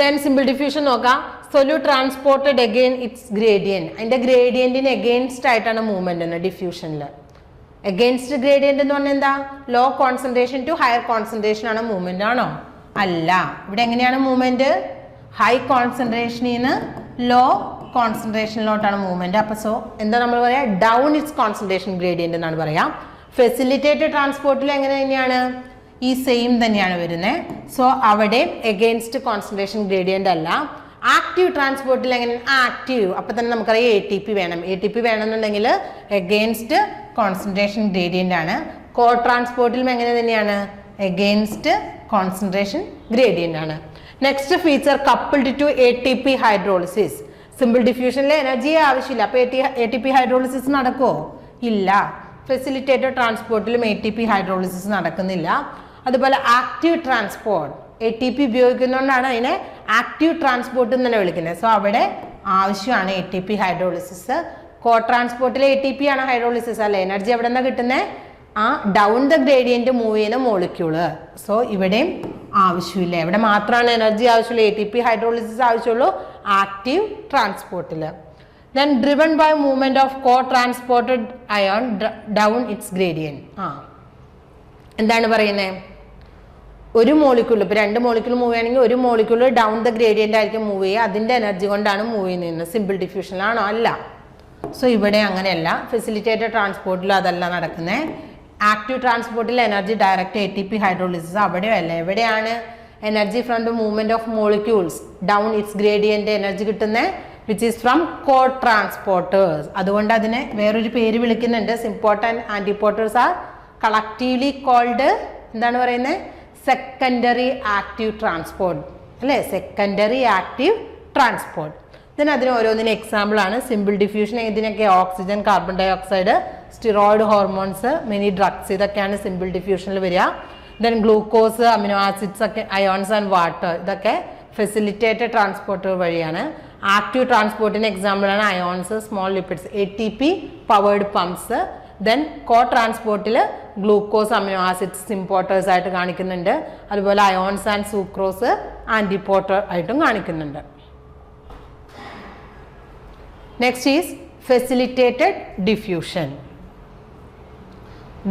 ദെൻ സിമ്പിൾ ഡിഫ്യൂഷൻ നോക്കാം. solute transported again its gradient. അതിൻ്റെ ഗ്രേഡിയൻറ്റിന് എഗെയിൻസ്റ്റ് ആയിട്ടാണ് മൂവ്മെന്റ് എന്ന് ഡിഫ്യൂഷനിൽ. എഗെയിൻസ്റ്റ് ഗ്രേഡിയന്റ് എന്ന് പറഞ്ഞാൽ എന്താ? Low concentration to higher concentration ആണ് മൂവ്മെന്റ് ആണോ? അല്ല. ഇവിടെ എങ്ങനെയാണ് മൂവ്മെന്റ്? ഹൈ കോൺസെൻട്രേഷനിൽ നിന്ന് ലോ കോൺസെൻട്രേഷനിലോട്ടാണ് മൂവ്മെന്റ്. അപ്പോൾ സോ എന്താ നമ്മൾ പറയാ? ഡൗൺ ഇറ്റ്സ് കോൺസെൻട്രേഷൻ ഗ്രേഡിയന്റ് എന്നാണ് പറയാം. ഫെസിലിറ്റേറ്റഡ് ട്രാൻസ്പോർട്ടിൽ എങ്ങനെ തന്നെയാണ്? ഈ സെയിം തന്നെയാണ് വരുന്നത്. സോ അവിടെ എഗെയിൻസ്റ്റ് കോൺസെൻട്രേഷൻ ഗ്രേഡിയന്റ് അല്ല. ആക്റ്റീവ് ട്രാൻസ്പോർട്ടിൽ എങ്ങനെ? ആക്റ്റീവ്. അപ്പം തന്നെ നമുക്കറിയാം ATP വേണം. ATP വേണമെന്നുണ്ടെങ്കിൽ എഗെയിൻസ്റ്റ് കോൺസെൻട്രേഷൻ ഗ്രേഡിയന്റ് ആണ്. കോ ട്രാൻസ്പോർട്ടിലും എങ്ങനെ തന്നെയാണ്? എഗെയിൻസ്റ്റ് കോൺസെൻട്രേഷൻ ഗ്രേഡിയന്റ് ആണ്. Next feature coupled to ATP hydrolysis. Simple ഡിഫ്യൂഷനിൽ എനർജിയെ ആവശ്യമില്ല. അപ്പോൾ ATP ഹൈഡ്രോളിസിസ് നടക്കുമോ? ഇല്ല. ഫെസിലിറ്റേറ്റഡ് ട്രാൻസ്പോർട്ടിലും ATP ഹൈഡ്രോളിസിസ് നടക്കുന്നില്ല. അതുപോലെ ആക്റ്റീവ് ട്രാൻസ്പോർട്ട് ATP ഉപയോഗിക്കുന്നതുകൊണ്ടാണ് അതിനെ ആക്റ്റീവ് ട്രാൻസ്പോർട്ട് എന്ന് തന്നെ വിളിക്കുന്നത്. സോ അവിടെ ആവശ്യമാണ് ATP ഹൈഡ്രോളിസിസ്. കോ ട്രാൻസ്പോർട്ടിൽ ATP ആണ് ഹൈഡ്രോളിസിസ് അല്ലേ? എനർജി എവിടെ നിന്നാണ് കിട്ടുന്നത്? ആ ഡൗൺ ദ ഗ്രേഡിയന്റ് മൂവ് ചെയ്യുന്ന മോളിക്യൂള്. സോ ഇവിടെയും ആവശ്യമില്ല. ഇവിടെ മാത്രമാണ് എനർജി ആവശ്യമുള്ളൂ. ATP ഹൈഡ്രോളിസിസ് ആവശ്യമുള്ളൂ active ട്രാൻസ്പോർട്ടിൽ. Then driven by movement of co-transported ion down its gradient. എന്താണ് പറയുന്നത്? ഒരു മോളിക്യൂൾ, ഇപ്പോൾ 2 മോളിക്യൂൾ മൂവ് ചെയ്യണമെങ്കിൽ ഒരു മോളിക്യൂൾ ഡൗൺ ദ ഗ്രേഡിയൻ്റ് ആയിരിക്കും മൂവ് ചെയ്യുക. അതിൻ്റെ എനർജി കൊണ്ടാണ് മൂവ് ചെയ്യുന്നത്. സിമ്പിൾ ഡിഫ്യൂഷനിലാണോ? അല്ല. സോ ഇവിടെ അങ്ങനെയല്ല. ഫെസിലിറ്റേറ്റഡ് ട്രാൻസ്പോർട്ടിൽ അതല്ല നടക്കുന്നത്. ആക്റ്റീവ് ട്രാൻസ്പോർട്ടിൽ എനർജി ഡയറക്റ്റ് ATP ഹൈഡ്രോളിസിസ് അവിടെയും അല്ല. എവിടെയാണ് energy from the movement of molecules down its gradient energy കിട്ടുന്നത്? Which is from cotransporters. അതുകൊണ്ട് അതിനെ വേറൊരു പേര് വിളിക്കുന്നുണ്ട്. Symport and antiporters are collectively called എന്താണ് പറയുന്നത്? സെക്കൻഡറി ആക്റ്റീവ് ട്രാൻസ്പോർട്ട് അല്ലേ? Secondary active transport. ഇതിന് അതിന് ഓരോന്നിന് എക്സാമ്പിൾ ആണ്. സിമ്പിൾ ഡിഫ്യൂഷൻ ഇതിനൊക്കെ oxygen, carbon dioxide, steroid hormones, many drugs ഇതൊക്കെയാണ് സിമ്പിൾ ഡിഫ്യൂഷനിൽ വരിക. ദെൻ ഗ്ലൂക്കോസ്, അമിനോ ആസിഡ്സ് ഒക്കെ, അയോൺസ് ആൻഡ് വാട്ടർ ഇതൊക്കെ ഫെസിലിറ്റേറ്റഡ് ട്രാൻസ്പോർട്ട് വഴിയാണ്. ആക്റ്റീവ് ട്രാൻസ്പോർട്ടിന് എക്സാമ്പിളാണ് ions, small lipids, ATP powered pumps. Then കോ ട്രാൻസ്പോർട്ടിൽ ഗ്ലൂക്കോസ്, അമിനോ ആസിഡ്സ് ഇമ്പോർട്ടേഴ്സ് ആയിട്ട് കാണിക്കുന്നുണ്ട്. അതുപോലെ അയോൺസ് ആൻഡ് സൂക്രോസ് ആൻറ്റിപോർട്ടർ ആയിട്ടും കാണിക്കുന്നുണ്ട്. Next is facilitated diffusion.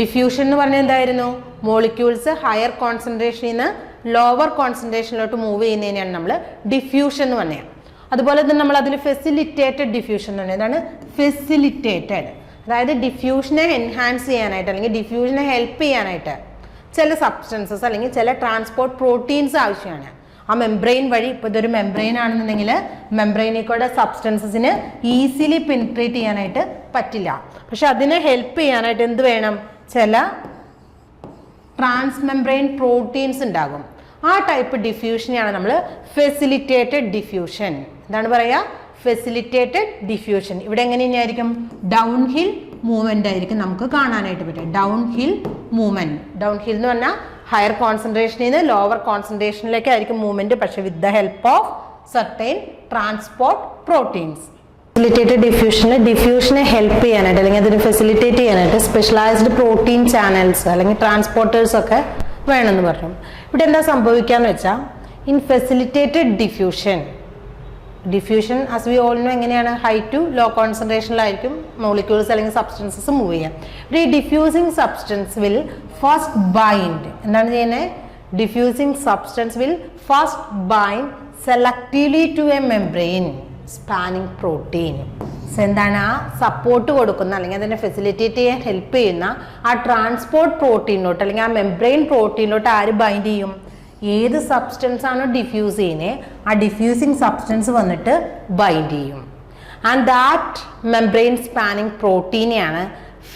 Diffusion എന്ന് പറഞ്ഞാൽ എന്തായിരുന്നു? മോളിക്യൂൾസ് ഹയർ കോൺസെൻട്രേഷനിൽ നിന്ന് ലോവർ കോൺസെൻട്രേഷനിലോട്ട് മൂവ് ചെയ്യുന്നതിനെയാണ് നമ്മൾ ഡിഫ്യൂഷൻ എന്ന് പറഞ്ഞത്. അതുപോലെ തന്നെ നമ്മൾ അതിൽ ഫെസിലിറ്റേറ്റഡ് ഡിഫ്യൂഷൻ എന്ന് പറഞ്ഞാൽ എന്താണ്? ഫെസിലിറ്റേറ്റഡ്, അതായത് ഡിഫ്യൂഷനെ എൻഹാൻസ് ചെയ്യാനായിട്ട് അല്ലെങ്കിൽ ഡിഫ്യൂഷനെ ഹെൽപ്പ് ചെയ്യാനായിട്ട് ചില സബ്സ്റ്റൻസസ് അല്ലെങ്കിൽ ചില ട്രാൻസ്പോർട്ട് പ്രോട്ടീൻസ് ആവശ്യമാണ്. ആ മെംബ്രെയിൻ വഴി, ഇപ്പോൾ ഇതൊരു മെംബ്രെയിൻ ആണെന്നുണ്ടെങ്കിൽ മെംബ്രെയിനിൽ കൂടെ സബ്സ്റ്റൻസസിന് ഈസിലി പെനിട്രേറ്റ് ചെയ്യാനായിട്ട് പറ്റില്ല. പക്ഷെ അതിനെ ഹെൽപ്പ് ചെയ്യാനായിട്ട് എന്ത് വേണം? ചില ട്രാൻസ്മെംബ്രെയിൻ പ്രോട്ടീൻസ് ഉണ്ടാകും. ആ ടൈപ്പ് ഡിഫ്യൂഷനെയാണ് നമ്മൾ ഫെസിലിറ്റേറ്റഡ് ഡിഫ്യൂഷൻ. എന്താണ് പറയുക? Facilitated diffusion. ഇവിടെ എങ്ങനെയായിരിക്കും? ഡൗൺ ഹിൽ മൂവ്മെന്റ് ആയിരിക്കും നമുക്ക് കാണാനായിട്ട് പറ്റും. Down hill movement. Down hill എന്ന് പറഞ്ഞാൽ ഹയർ കോൺസെൻട്രേഷനിൽ നിന്ന് ലോവർ കോൺസെൻട്രേഷനിലേക്ക് ആയിരിക്കും മൂവ്മെന്റ്, പക്ഷെ with the help of certain transport proteins. Facilitated ഡിഫ്യൂഷനിൽ ഡിഫ്യൂഷനെ ഹെൽപ്പ് ചെയ്യാനായിട്ട് അല്ലെങ്കിൽ അതിന് ഫെസിലിറ്റേറ്റ് ചെയ്യാനായിട്ട് സ്പെഷ്യലൈസ്ഡ് പ്രോട്ടീൻ ചാനൽസ് അല്ലെങ്കിൽ ട്രാൻസ്പോർട്ടേഴ്സ് ഒക്കെ വേണമെന്ന് പറഞ്ഞു. ഇവിടെ എന്താ സംഭവിക്കാന്ന് വെച്ചാൽ, in facilitated diffusion as we all know എങ്ങനെയാണ്? ഹൈ ടു ലോ കോൺസെൻട്രേഷനിലായിരിക്കും മോളിക്യൂൾസ് അല്ലെങ്കിൽ സബ്സ്റ്റൻസസ് മൂവ് ചെയ്യാം. ഇവിടെ ഈ diffusing substance will first bind. എന്താണ് ചെയ്യുന്നത്? Diffusing substance will first bind selectively to a membrane spanning protein. എന്താണ്? ആ സപ്പോർട്ട് കൊടുക്കുന്ന അല്ലെങ്കിൽ അതിനെ ഫെസിലിറ്റേറ്റ് ചെയ്യാൻ ഹെൽപ്പ് ചെയ്യുന്ന ആ ട്രാൻസ്പോർട്ട് പ്രോട്ടീനിലോട്ട് അല്ലെങ്കിൽ ആ മെംബ്രെയിൻ പ്രോട്ടീനിലോട്ട് ആര് ബൈൻഡ് ചെയ്യും? ഏത് സബ്സ്റ്റൻസ് ആണോ ഡിഫ്യൂസ് ചെയ്യുന്നത് ആ ഡിഫ്യൂസിങ് സബ്സ്റ്റൻസ് വന്നിട്ട് ബൈൻഡ് ചെയ്യും. ആൻഡ് ദാറ്റ് മെംബ്രെയിൻ സ്പാനിങ് പ്രോട്ടീനെയാണ്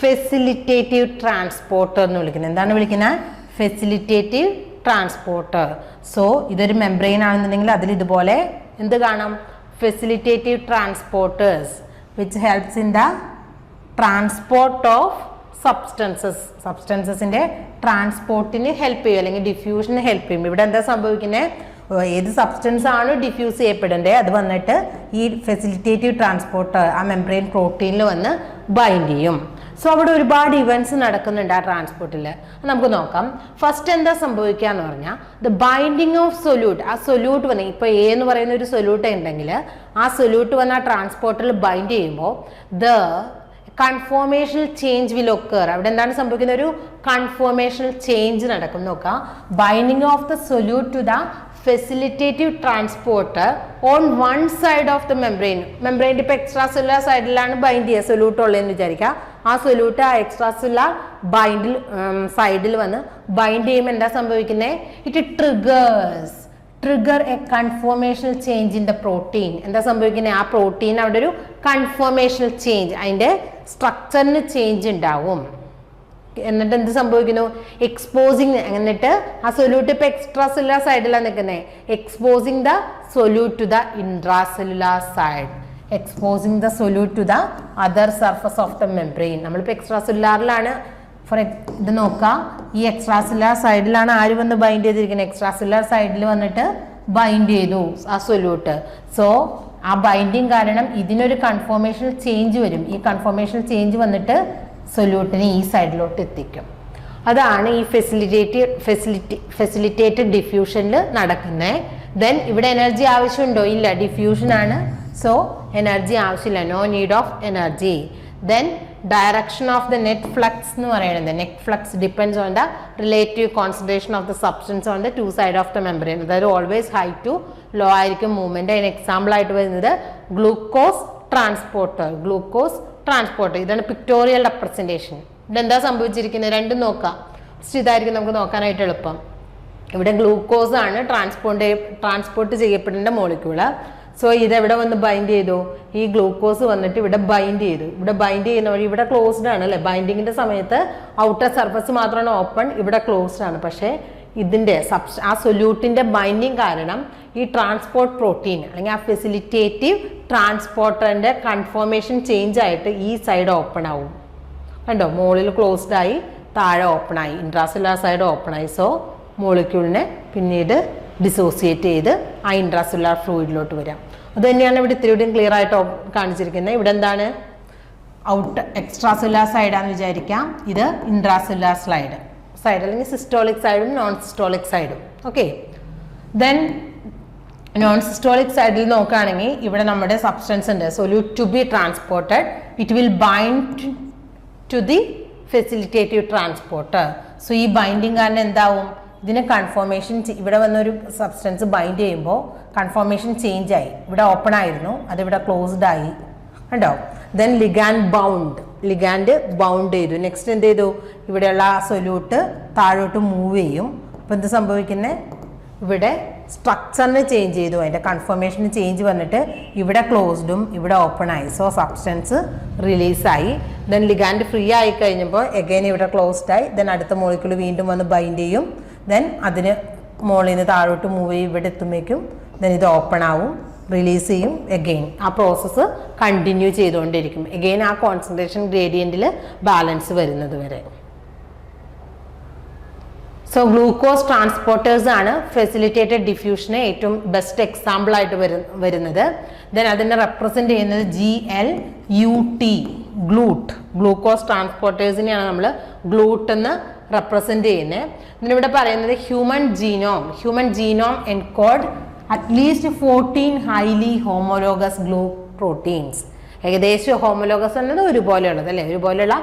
ഫെസിലിറ്റേറ്റീവ് ട്രാൻസ്പോർട്ടർ എന്ന് വിളിക്കുന്നത്. എന്താണ് വിളിക്കുന്നത്? Facilitative transporter. സോ ഇതൊരു മെംബ്രെയിൻ ആണെന്നുണ്ടെങ്കിൽ അതിൽ ഇതുപോലെ എന്ത് കാണാം? Facilitative transporters which helps in the transport of സബ്സ്റ്റൻസസിൻ്റെ ട്രാൻസ്പോർട്ടിന് ഹെൽപ്പ് ചെയ്യും അല്ലെങ്കിൽ ഡിഫ്യൂഷന് ഹെൽപ്പ് ചെയ്യും. ഇവിടെ എന്താ സംഭവിക്കുന്നത്? ഏത് സബ്സ്റ്റൻസ് ആണ് ഡിഫ്യൂസ് ചെയ്യപ്പെടേണ്ടത് അത് വന്നിട്ട് ഈ ഫെസിലിറ്റേറ്റീവ് ട്രാൻസ്പോർട്ടർ ആ മെംബ്രെയിൻ പ്രോട്ടീനിൽ വന്ന് ബൈൻഡ് ചെയ്യും. സോ അവിടെ ഒരുപാട് ഇവൻറ്റ്സ് നടക്കുന്നുണ്ട് ആ ട്രാൻസ്പോർട്ടിൽ. നമുക്ക് നോക്കാം. ഫസ്റ്റ് എന്താ സംഭവിക്കുക എന്ന് പറഞ്ഞാൽ ദ ബൈൻഡിങ് ഓഫ് സൊല്യൂട്ട്. ആ സൊല്യൂട്ട് വന്ന് ഇപ്പോൾ എ എന്ന് പറയുന്ന ഒരു സൊല്യൂട്ട് ഉണ്ടെങ്കിൽ ആ സൊല്യൂട്ട് വന്ന് ആ ട്രാൻസ്പോർട്ടിൽ ബൈൻഡ് ചെയ്യുമ്പോൾ the conformational change will occur. അവിടെ എന്താണ് സംഭവിക്കുന്നത്? ഒരു കൺഫോർമേഷണൽ ചേഞ്ച് നടക്കും. നോക്കാം. Binding of the solute to the facilitative transporter on one side of the membrane. മെംബ്രെയിൻ്റെ ഇപ്പോൾ എക്സ്ട്രാ സെല്ലുലാർ സൈഡിലാണ് ബൈൻഡ് ചെയ്യുക സൊല്യൂട്ട് ഉള്ളതെന്ന് വിചാരിക്കുക. ആ സൊല്യൂട്ട് ആ എക്സ്ട്രാ സെല്ലുലാർ ബൈൻഡിൽ സൈഡിൽ വന്ന് ബൈൻഡ് ചെയ്യുമ്പോൾ എന്താ സംഭവിക്കുന്നത്? It trigger a conformational change in the protein. എന്താ സംഭവിക്കുന്നത്? ആ പ്രോട്ടീൻ അവിടെ ഒരു കൺഫോർമേഷണൽ ചേഞ്ച്, അതിൻ്റെ സ്ട്രക്ചറിന് ചേഞ്ച് ഉണ്ടാവും. എന്നിട്ട് എന്ത് സംഭവിക്കുന്നു? എക്സ്പോസിങ്. എന്നിട്ട് ആ സൊല്യൂട്ട് ഇപ്പൊ എക്സ്ട്രാ സെല്ലുലാർ സൈഡിലാണ് നിൽക്കുന്നത്. Exposing the solute to the intracellular side. Exposing the solute to the other surface of the membrane. നമ്മളിപ്പോൾ എക്സ്ട്രാ സെല്ലുലാറിലാണ്. ഇത് നോക്കാം. ഈ എക്സ്ട്രാ സെല്ലുലാർ സൈഡിലാണ് ആര് വന്ന് ബൈൻഡ് ചെയ്തിരിക്കുന്നത്? എക്സ്ട്രാ സെല്ലുലാർ സൈഡിൽ വന്നിട്ട് ബൈൻഡ് ചെയ്തു ആ സൊല്യൂട്ട്. സോ ആ ബൈൻഡിങ് കാരണം ഇതിനൊരു കൺഫോർമേഷണൽ ചേഞ്ച് വരും. ഈ കൺഫോർമേഷണൽ ചേഞ്ച് വന്നിട്ട് സൊല്യൂട്ടിനെ ഈ സൈഡിലോട്ട് എത്തിക്കും. അതാണ് ഈ ഫെസിലിറ്റേറ്റഡ് ഡിഫ്യൂഷനിൽ നടക്കുന്നത്. ദെൻ ഇവിടെ എനർജി ആവശ്യമുണ്ടോ? ഇല്ല, ഡിഫ്യൂഷൻ ആണ്. സോ എനർജി ആവശ്യമില്ല. No need of energy. Then direction of the net flux എന്ന് പറയുന്നത്, net flux depends on the relative concentration of the substance on the two side of the membrane. അതായത് always high to low ആയിരിക്കും movement. അതിന് example ആയിട്ട് വരുന്നത് glucose transporter. ഇതാണ് pictorial representation. ഇതെന്താ സംഭവിച്ചിരിക്കുന്നത്? രണ്ടും നോക്കാം. ഇതായിരിക്കും നമുക്ക് നോക്കാനായിട്ട് എളുപ്പം. ഇവിടെ ഗ്ലൂക്കോസ് ആണ് ട്രാൻസ്പോർട്ട് ചെയ്യപ്പെടേണ്ട മോളിക്യൂള്. സോ ഇതെവിടെ വന്ന് ബൈൻഡ് ചെയ്തു? ഈ ഗ്ലൂക്കോസ് വന്നിട്ട് ഇവിടെ ബൈൻഡ് ചെയ്തു. ഇവിടെ ബൈൻഡ് ചെയ്യുന്ന വഴി ഇവിടെ ക്ലോസ്ഡ് ആണ് അല്ലേ? ബൈൻഡിങ്ങിന്റെ സമയത്ത് ഔട്ടർ സർഫസ് മാത്രമാണ് ഓപ്പൺ, ഇവിടെ ക്ലോസ്ഡ് ആണ്. പക്ഷേ ഇതിന്റെ ആ സൊല്യൂട്ടിന്റെ ബൈൻഡിങ് കാരണം ഈ ട്രാൻസ്പോർട്ട് പ്രോട്ടീൻ അല്ലെങ്കിൽ ആ ഫെസിലിറ്റേറ്റീവ് ട്രാൻസ്പോർട്ടറിന്റെ കൺഫോർമേഷൻ ചേഞ്ച് ആയിട്ട് ഈ സൈഡ് ഓപ്പൺ ആവും. കണ്ടോ? മുകളിൽ ക്ലോസ്ഡ് ആയി, താഴെ ഓപ്പൺ ആയി, ഇൻട്രാസെല്ലുലാർ സൈഡ് ഓപ്പൺ ആയി. സോ മോളിക്യൂളിനെ പിന്നീട് ഡിസോസിയേറ്റ് ചെയ്ത് ആ ഇൻട്രാസെല്ലുലാർ ഫ്ലൂയിഡിലോട്ട് വരാം. അത് തന്നെയാണ് ഇവിടെ ഇത്തിരിയും ക്ലിയർ ആയിട്ട് കാണിച്ചിരിക്കുന്നത്. ഇവിടെ എന്താണ്? എക്സ്ട്രാ സെല്ലുലാർ സൈഡാന്ന് വിചാരിക്കാം. ഇത് ഇൻട്രാസെല്ലുലാർ സൈഡ് അല്ലെങ്കിൽ സിസ്റ്റോളിക് സൈഡും നോൺ സിസ്റ്റോളിക് സൈഡും. ഓക്കെ. ദെൻ നോൺ സിസ്റ്റോളിക് സൈഡിൽ നോക്കുകയാണെങ്കിൽ ഇവിടെ നമ്മുടെ സബ്സ്റ്റൻസ് ഉണ്ട്. Solute to be transported, it will bind to the facilitative transporter. So ഈ ബൈൻഡിങ് കാരണം എന്താവും? ഇതിന് കൺഫോർമേഷൻ, ഇവിടെ വന്നൊരു സബ്സ്റ്റൻസ് ബൈൻഡ് ചെയ്യുമ്പോൾ കൺഫോർമേഷൻ ചേഞ്ച് ആയി. ഇവിടെ ഓപ്പൺ ആയിരുന്നു, അതിവിടെ ക്ലോസ്ഡ് ആയി. കണ്ടോ? ദെൻ ലിഗാൻഡ് ബൗണ്ട് ചെയ്തു. നെക്സ്റ്റ് എന്ത് ചെയ്തു? ഇവിടെയുള്ള ആ സൊല്യൂട്ട് താഴോട്ട് മൂവ് ചെയ്യും. അപ്പോൾ എന്ത് സംഭവിക്കുന്നത്? ഇവിടെ സ്ട്രക്ചറിന് ചേഞ്ച് ചെയ്തു, അതിൻ്റെ കൺഫർമേഷന് ചേഞ്ച് വന്നിട്ട് ഇവിടെ ക്ലോസ്ഡും ഇവിടെ ഓപ്പൺ ആയി. സോ സബ്സ്റ്റൻസ് റിലീസായി. ദെൻ ലിഗാൻഡ് ഫ്രീ ആയി കഴിഞ്ഞപ്പോൾ എഗെയിൻ ഇവിടെ ക്ലോസ്ഡ് ആയി. ദെൻ അടുത്ത മോളിക്യൂൾ വീണ്ടും വന്ന് ബൈൻഡ് ചെയ്യും. ദെൻ അതിന് മുകളിൽ നിന്ന് താഴോട്ട് മൂവ് ചെയ്യും, ഇവിടെ എത്തുമ്പോഴേക്കും ദെൻ ഇത് ഓപ്പൺ ആവും, റിലീസ് ചെയ്യും. എഗെയിൻ ആ പ്രോസസ്സ് കണ്ടിന്യൂ ചെയ്തുകൊണ്ടിരിക്കും. എഗെയിൻ ആ കോൺസെൻട്രേഷൻ ഗ്രേഡിയൻറ്റിൽ ബാലൻസ് വരുന്നത് വരെ. സോ ഗ്ലൂക്കോസ് ട്രാൻസ്പോർട്ടേഴ്സ് ആണ് ഫെസിലിറ്റേറ്റഡ് ഡിഫ്യൂഷന് ഏറ്റവും ബെസ്റ്റ് എക്സാമ്പിൾ ആയിട്ട് വരുന്നത്. ദെൻ അതിനെ റെപ്രസെൻറ്റ് ചെയ്യുന്നത് GLUT, ഗ്ലൂക്കോസ് ട്രാൻസ്പോർട്ടേഴ്സിനെയാണ് നമ്മൾ ഗ്ലൂട്ട് എന്ന് റെപ്രസെൻറ്റ് ചെയ്യുന്നത്. ഇതിനിവിടെ പറയുന്നത് human genome encode at least 14 highly homologous proteins. ഏകദേശം ഹോമോലോഗസ് എന്നത് ഒരുപോലെയുള്ളത് അല്ലേ? ഒരുപോലെയുള്ള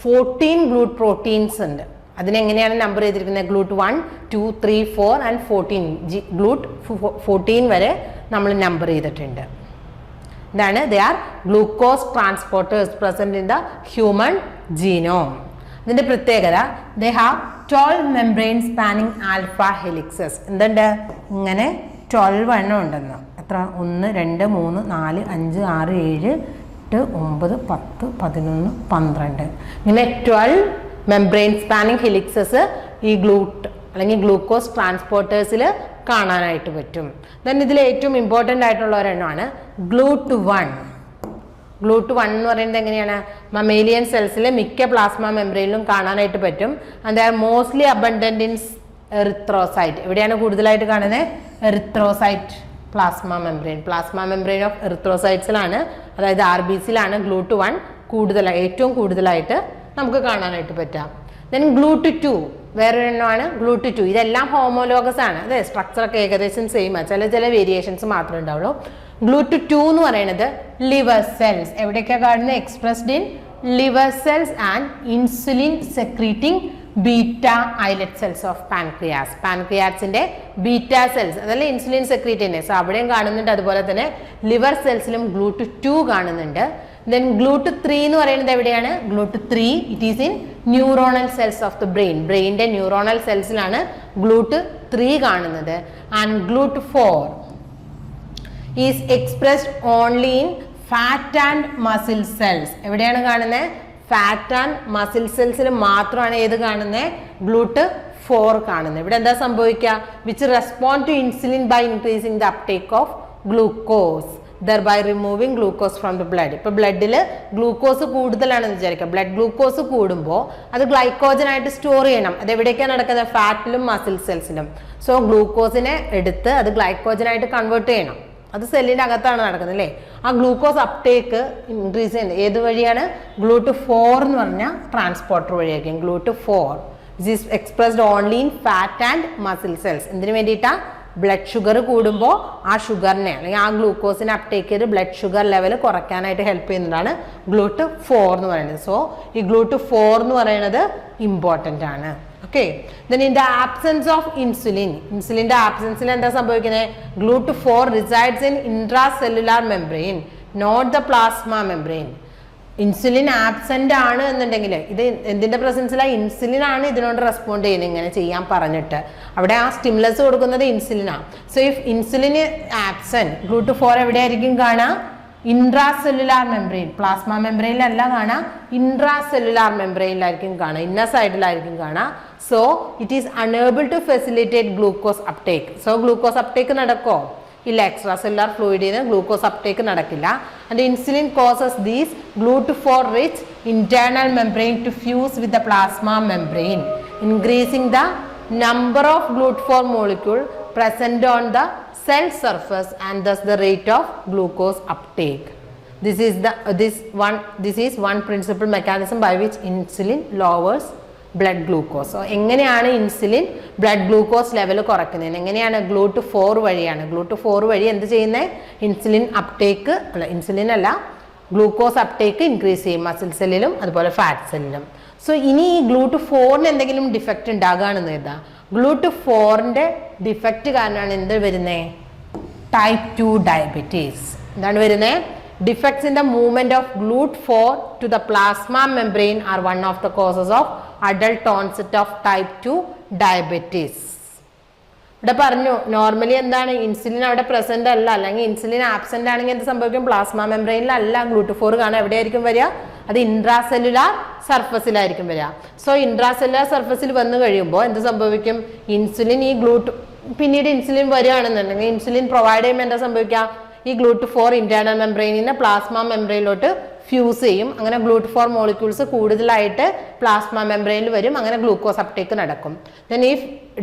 14 ഗ്ലൂട്ട് പ്രോട്ടീൻസ് ഉണ്ട്. അതിനെങ്ങനെയാണ് നമ്പർ ചെയ്തിരിക്കുന്നത്? GLUT 1, 2, 3, 4 and 14. ഗ്ലൂട്ട് 14 വരെ നമ്മൾ നമ്പർ ചെയ്തിട്ടുണ്ട്. ഇതാണ് they are glucose transporters present in the human genome. ഇതിന്റെ പ്രത്യേകത they have 12 membrane spanning alpha helixes. എന്തുണ്ട്? ഇങ്ങനെ 12 എണ്ണം ഉണ്ടെന്ന്. എത്ര? 1, 2, 3, 4, 5, 6, 7, 8, 9, 10, 11, 12. ഇങ്ങനെ 12 മെംബ്രെയിൻ സ്പാനിങ് ഹെലിക്സസ് ഈ ഗ്ലൂട്ട് അല്ലെങ്കിൽ ഗ്ലൂക്കോസ് ട്രാൻസ്പോർട്ടേഴ്സിൽ കാണാനായിട്ട് പറ്റും. ദെൻ ഇതിൽ ഏറ്റവും ഇമ്പോർട്ടൻ്റ് ആയിട്ടുള്ള ഒരെണ്ണമാണ് ഗ്ലൂട്ട് 1. ഗ്ലൂട്ട് 1 എന്ന് പറയുന്നത് എങ്ങനെയാണ്? മമേലിയൻ സെൽസിലെ മിക്ക പ്ലാസ്മ മെംബ്രെയിനിലും കാണാനായിട്ട് പറ്റും. And they are mostly abundant in erythrocyte. എവിടെയാണ് കൂടുതലായിട്ട് കാണുന്നത്? എറിത്രോസൈറ്റ് പ്ലാസ്മ മെംബ്രെയിൻ ഓഫ് എറിത്രോസൈറ്റ്സിലാണ്, അതായത് RBCയിലാണ് ഗ്ലൂട്ട് 1 ഏറ്റവും കൂടുതലായിട്ട് നമുക്ക് കാണാനായിട്ട് പറ്റാം. Then GLUT2 വേറൊരെണ്ണമാണ് GLUT2. ഇതെല്ലാം ഹോമോലോഗസ് ആണ്. അതെ, സ്ട്രക്ചറൊക്കെ ഏകദേശം സെയിം ആണ്, ചില വേരിയേഷൻസ് മാത്രമേ ഉണ്ടാവുള്ളൂ. GLUT2 എന്ന് പറയുന്നത് ലിവർ സെൽസ് എവിടെയൊക്കെ കാണുന്നത്? Expressed in liver cells and insulin secreting beta islet cells of pancreas. പാൻക്രിയാസിന്റെ ബീറ്റ സെൽസ് അതല്ല ഇൻസുലിൻ സെക്രീറ്റ് തന്നെ, സോ അവിടെയും കാണുന്നുണ്ട്. അതുപോലെ തന്നെ ലിവർ സെൽസിലും GLUT2 കാണുന്നുണ്ട്. ദെൻ GLUT3 എന്ന് പറയുന്നത് എവിടെയാണ്? GLUT3 it is in neuronal cells of the brain. ബ്രെയിനിന്റെ ന്യൂറോണൽ സെൽസിലാണ് GLUT3 കാണുന്നത്. And GLUT4 is expressed only in fat and muscle cells. എവിടെയാണ് കാണുന്നത്? ഫാറ്റ് ആൻഡ് മസിൽ സെൽസിൽ മാത്രമാണ് ഏത് കാണുന്നത്? GLUT4 കാണുന്നത്. ഇവിടെ എന്താ സംഭവിക്കുക? Which respond to insulin by increasing the uptake of glucose, thereby removing glucose from the blood. ഇപ്പോൾ ബ്ലഡിൽ ഗ്ലൂക്കോസ് കൂടുതലാണെന്ന് വിചാരിക്കുക. ബ്ലഡ് ഗ്ലൂക്കോസ് കൂടുമ്പോൾ അത് ഗ്ലൈക്കോജൻ ആയിട്ട് സ്റ്റോർ ചെയ്യണം. അത് എവിടേക്കാണ് നടക്കുന്നത്? ഫാറ്റിലും മസിൽ സെൽസിലും. സോ ഗ്ലൂക്കോസിനെ എടുത്ത് അത് ഗ്ലൈക്കോജൻ ആയിട്ട് കൺവേർട്ട് ചെയ്യണം. അത് സെല്ലിൻ്റെ അകത്താണ് നടക്കുന്നത് അല്ലേ? ആ ഗ്ലൂക്കോസ് അപ്ടേക്ക് ഇൻക്രീസ് ചെയ്യുന്നത് ഏത് വഴിയാണ്? GLUT4 എന്ന് പറഞ്ഞ ട്രാൻസ്പോർട്ടർ വഴിയായിരിക്കും. GLUT4 this is expressed only in fat and muscle cells. എന്തിനു വേണ്ടിയിട്ടാണ്? ബ്ലഡ് ഷുഗർ കൂടുമ്പോൾ ആ ഷുഗറിനെ അല്ലെങ്കിൽ ആ ഗ്ലൂക്കോസിനെ അപ്ടേക്ക് ചെയ്ത് ബ്ലഡ് ഷുഗർ ലെവൽ കുറയ്ക്കാനായിട്ട് ഹെൽപ്പ് ചെയ്യുന്നതാണ് GLUT4 എന്ന് പറയുന്നത്. സോ ഈ GLUT4 എന്ന് പറയുന്നത് ഇമ്പോർട്ടൻ്റ് ആണ്. Okay, then in the absence of insulin, ഇൻസുലിൻ്റെ ആബ്സെൻസിൽ എന്താ സംഭവിക്കുന്നത്? GLUT4 resides in intracellular membrane, not the plasma membrane. Insulin absent ആണ് എന്നുണ്ടെങ്കിൽ ഇത് എന്തിന്റെ പ്രസൻസിലാണ്? ഇൻസുലിൻ ആണ് ഇതിനോട് റെസ്പോണ്ട് ചെയ്യുന്നത് ഇങ്ങനെ ചെയ്യാൻ പറഞ്ഞിട്ട്. അവിടെ ആ സ്റ്റിമുലസ് കൊടുക്കുന്നത് ഇൻസുലിനാണ്. So if insulin absent, GLUT4 എവിടെയായിരിക്കും കാണുക? ഇൻട്രാസെല്ലുലാർ മെംബ്രെയിൻ, പ്ലാസ്മ മെംബ്രെയിനിലല്ല കാണുക, ഇൻട്രാസെല്ലുലാർ മെംബ്രെയിനിലായിരിക്കും കാണുക, ഇന്നർ സൈഡിലായിരിക്കും കാണുക. So it is unable to facilitate glucose uptake. So glucose uptake നടക്കുമോ? ഇല്ല, എക്സ്ട്രാ സെല്ലുലാർ ഫ്ലൂയിഡിന് ഗ്ലൂക്കോസ് അപ്ടേക്ക് നടക്കില്ല. And insulin causes these GLUT4 rich internal membrane to fuse with the plasma membrane, increasing the number of GLUT4 molecule present on the cell surface and thus the rate of glucose uptake. This is one principal mechanism by which insulin lowers blood glucose. So എങ്ങനെയാണ് insulin blood glucose level കുറയ്ക്കുന്നത്? എങ്ങനെയാണ്? GLUT4 വഴിയാണ്. GLUT4 വഴി എന്ത് ചെയ്യുന്നത്? Insulin uptake അല്ല, insulin അല്ല, glucose uptake increase ചെയ്യും മസിൽ സെല്ലിലും അതുപോലെ ഫാറ്റ് സെല്ലിലും. സോ ഇനി ഈ GLUT4ന് എന്തെങ്കിലും ഡിഫക്റ്റ് ഉണ്ടാകുകയാണെന്ന് കരുതാ. GLUT4ന്റെ ഡിഫക്റ്റ് കാരണമാണ് എന്ത് വരുന്നത്? Type 2 diabetes. എന്താണ് വരുന്നത്? Defects in the movement of GLUT4 to the plasma membrane are one of the causes of adult onset of type 2 diabetes. ഇവിടെ പറഞ്ഞു നോർമലി എന്താണ്? ഇൻസുലിൻ അവിടെ പ്രസന്റ് അല്ല, അല്ലെങ്കിൽ ഇൻസുലിൻ ആബ്സെന്റ് ആണെങ്കിൽ എന്ത് സംഭവിക്കും? പ്ലാസ്മ മെംബ്രെയിനിലല്ല GLUT4 കാണാൻ. എവിടെയായിരിക്കും വരിക? അത് ഇൻട്രാസെല്ലുലാർ സർഫസിലായിരിക്കും വരിക. സോ ഇൻട്രാസെല്ലുലാർ സർഫസിൽ വന്നു കഴിയുമ്പോൾ എന്ത് സംഭവിക്കും? ഇൻസുലിൻ പിന്നീട് ഇൻസുലിൻ വരികയാണെന്നുണ്ടെങ്കിൽ ഇൻസുലിൻ പ്രൊവൈഡ് ചെയ്യുമ്പോൾ എന്താ സംഭവിക്കുക? ഈ GLUT4 ഇന്റേണൽ മെംബ്രെയിനിനെ പ്ലാസ്മ മെംബ്രെയിനിലോട്ട് ഫ്യൂസ് ചെയ്യും. അങ്ങനെ GLUT4 മോളിക്യൂൾസ് കൂടുതലായിട്ട് പ്ലാസ്മ മെംബ്രെയിനിൽ വരും. അങ്ങനെ ഗ്ലൂക്കോസ് അപ്ടേക്ക് നടക്കും. ദെൻ ഈ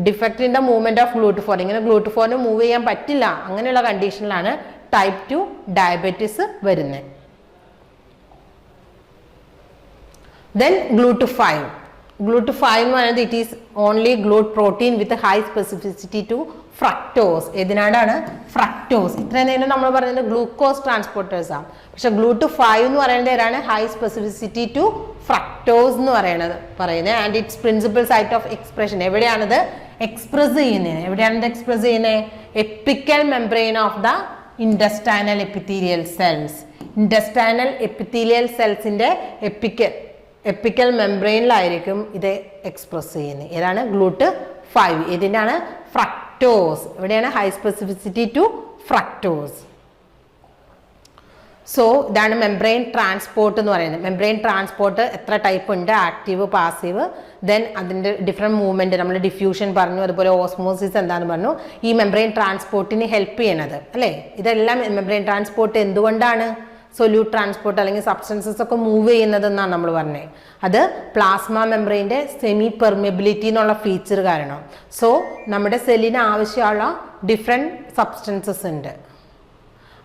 defect in the movement of GLUT4, ഇങ്ങനെ GLUT4ന് മൂവ് ചെയ്യാൻ പറ്റില്ല, അങ്ങനെയുള്ള കണ്ടീഷനിലാണ് ടൈപ്പ് 2 ഡയബറ്റീസ് വരുന്നത്. ദെൻ GLUT5 എന്ന് പറയുന്നത് it is only GLUT protein with high specificity to fructose. ഏതിനാടാണ്? ഫ്രക്ടോസ്. ഇത്രയും നേരം നമ്മൾ പറയുന്നത് ഗ്ലൂക്കോസ് ട്രാൻസ്പോർട്ടേഴ്സ് ആണ്. പക്ഷെ GLUT5 എന്ന് പറയുന്നത് ഏതാണ്? ഹൈ സ്പെസിഫിസിറ്റി ടു ഫ്രക്ടോസ് എന്ന് പറയുന്നത്. And its principal site of expression എവിടെയാണത് എക്സ്പ്രസ് ചെയ്യുന്നത്? എവിടെയാണത് എക്സ്പ്രസ് ചെയ്യുന്നത്? Apical membrane of the intestinal epithelial cells. Intestinal epithelial സെൽസിന്റെ എപ്പിക്കൽ മെംബ്രെയിനിലായിരിക്കും ഇത് എക്സ്പ്രസ് ചെയ്യുന്നത്. ഏതാണ്? GLUT5. ഇതിനാണ് ഫ്രക്ടോസ്. എവിടെയാണ്? High specificity to fructose. So ഇതാണ് മെംബ്രെയിൻ ട്രാൻസ്പോർട്ട് എന്ന് പറയുന്നത്. മെംബ്രെയിൻ ട്രാൻസ്പോർട്ട് എത്ര ടൈപ്പ് ഉണ്ട്? Active, passive. ദെൻ അതിൻ്റെ ഡിഫറെൻറ്റ് മൂവ്മെൻറ്റ് നമ്മൾ ഡിഫ്യൂഷൻ പറഞ്ഞു, അതുപോലെ ഓസ്മോസിസ് എന്താണെന്ന് പറഞ്ഞു. ഈ മെംബ്രെയിൻ ട്രാൻസ്പോർട്ടിന് ഹെൽപ്പ് ചെയ്യണത് അല്ലേ? ഇതെല്ലാം മെംബ്രെയിൻ ട്രാൻസ്പോർട്ട് എന്തുകൊണ്ടാണ്? സൊല്യൂട്ട് ട്രാൻസ്പോർട്ട് അല്ലെങ്കിൽ സബ്സ്റ്റൻസസ് ഒക്കെ മൂവ് ചെയ്യുന്നതെന്നാണ് നമ്മൾ പറഞ്ഞത്. അത് പ്ലാസ്മ മെംബ്രെയിൻ്റെ സെമി പെർമിയബിലിറ്റി എന്നുള്ള ഫീച്ചർ കാരണം. സോ നമ്മുടെ സെല്ലിന് ആവശ്യമുള്ള ഡിഫറെൻറ്റ് സബ്സ്റ്റൻസസ് ഉണ്ട്.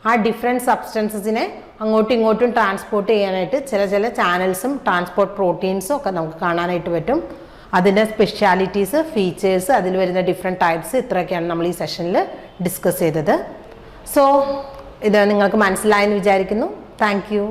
ആ ഡിഫറെൻറ്റ് സബ്സ്റ്റൻസസിനെ അങ്ങോട്ടും ഇങ്ങോട്ടും ട്രാൻസ്പോർട്ട് ചെയ്യാനായിട്ട് ചില ചാനൽസും ട്രാൻസ്പോർട്ട് പ്രോട്ടീൻസും ഒക്കെ നമുക്ക് കാണാനായിട്ട് പറ്റും. അതിൻ്റെ സ്പെഷ്യാലിറ്റീസ്, ഫീച്ചേഴ്സ്, അതിൽ വരുന്ന ഡിഫറെൻറ്റ് ടൈപ്സ്, ഇത്രയൊക്കെയാണ് നമ്മൾ ഈ സെഷനിൽ ഡിസ്കസ് ചെയ്തത്. സോ ഇത് നിങ്ങൾക്ക് മനസ്സിലായെന്ന് വിചാരിക്കുന്നു. Thank you.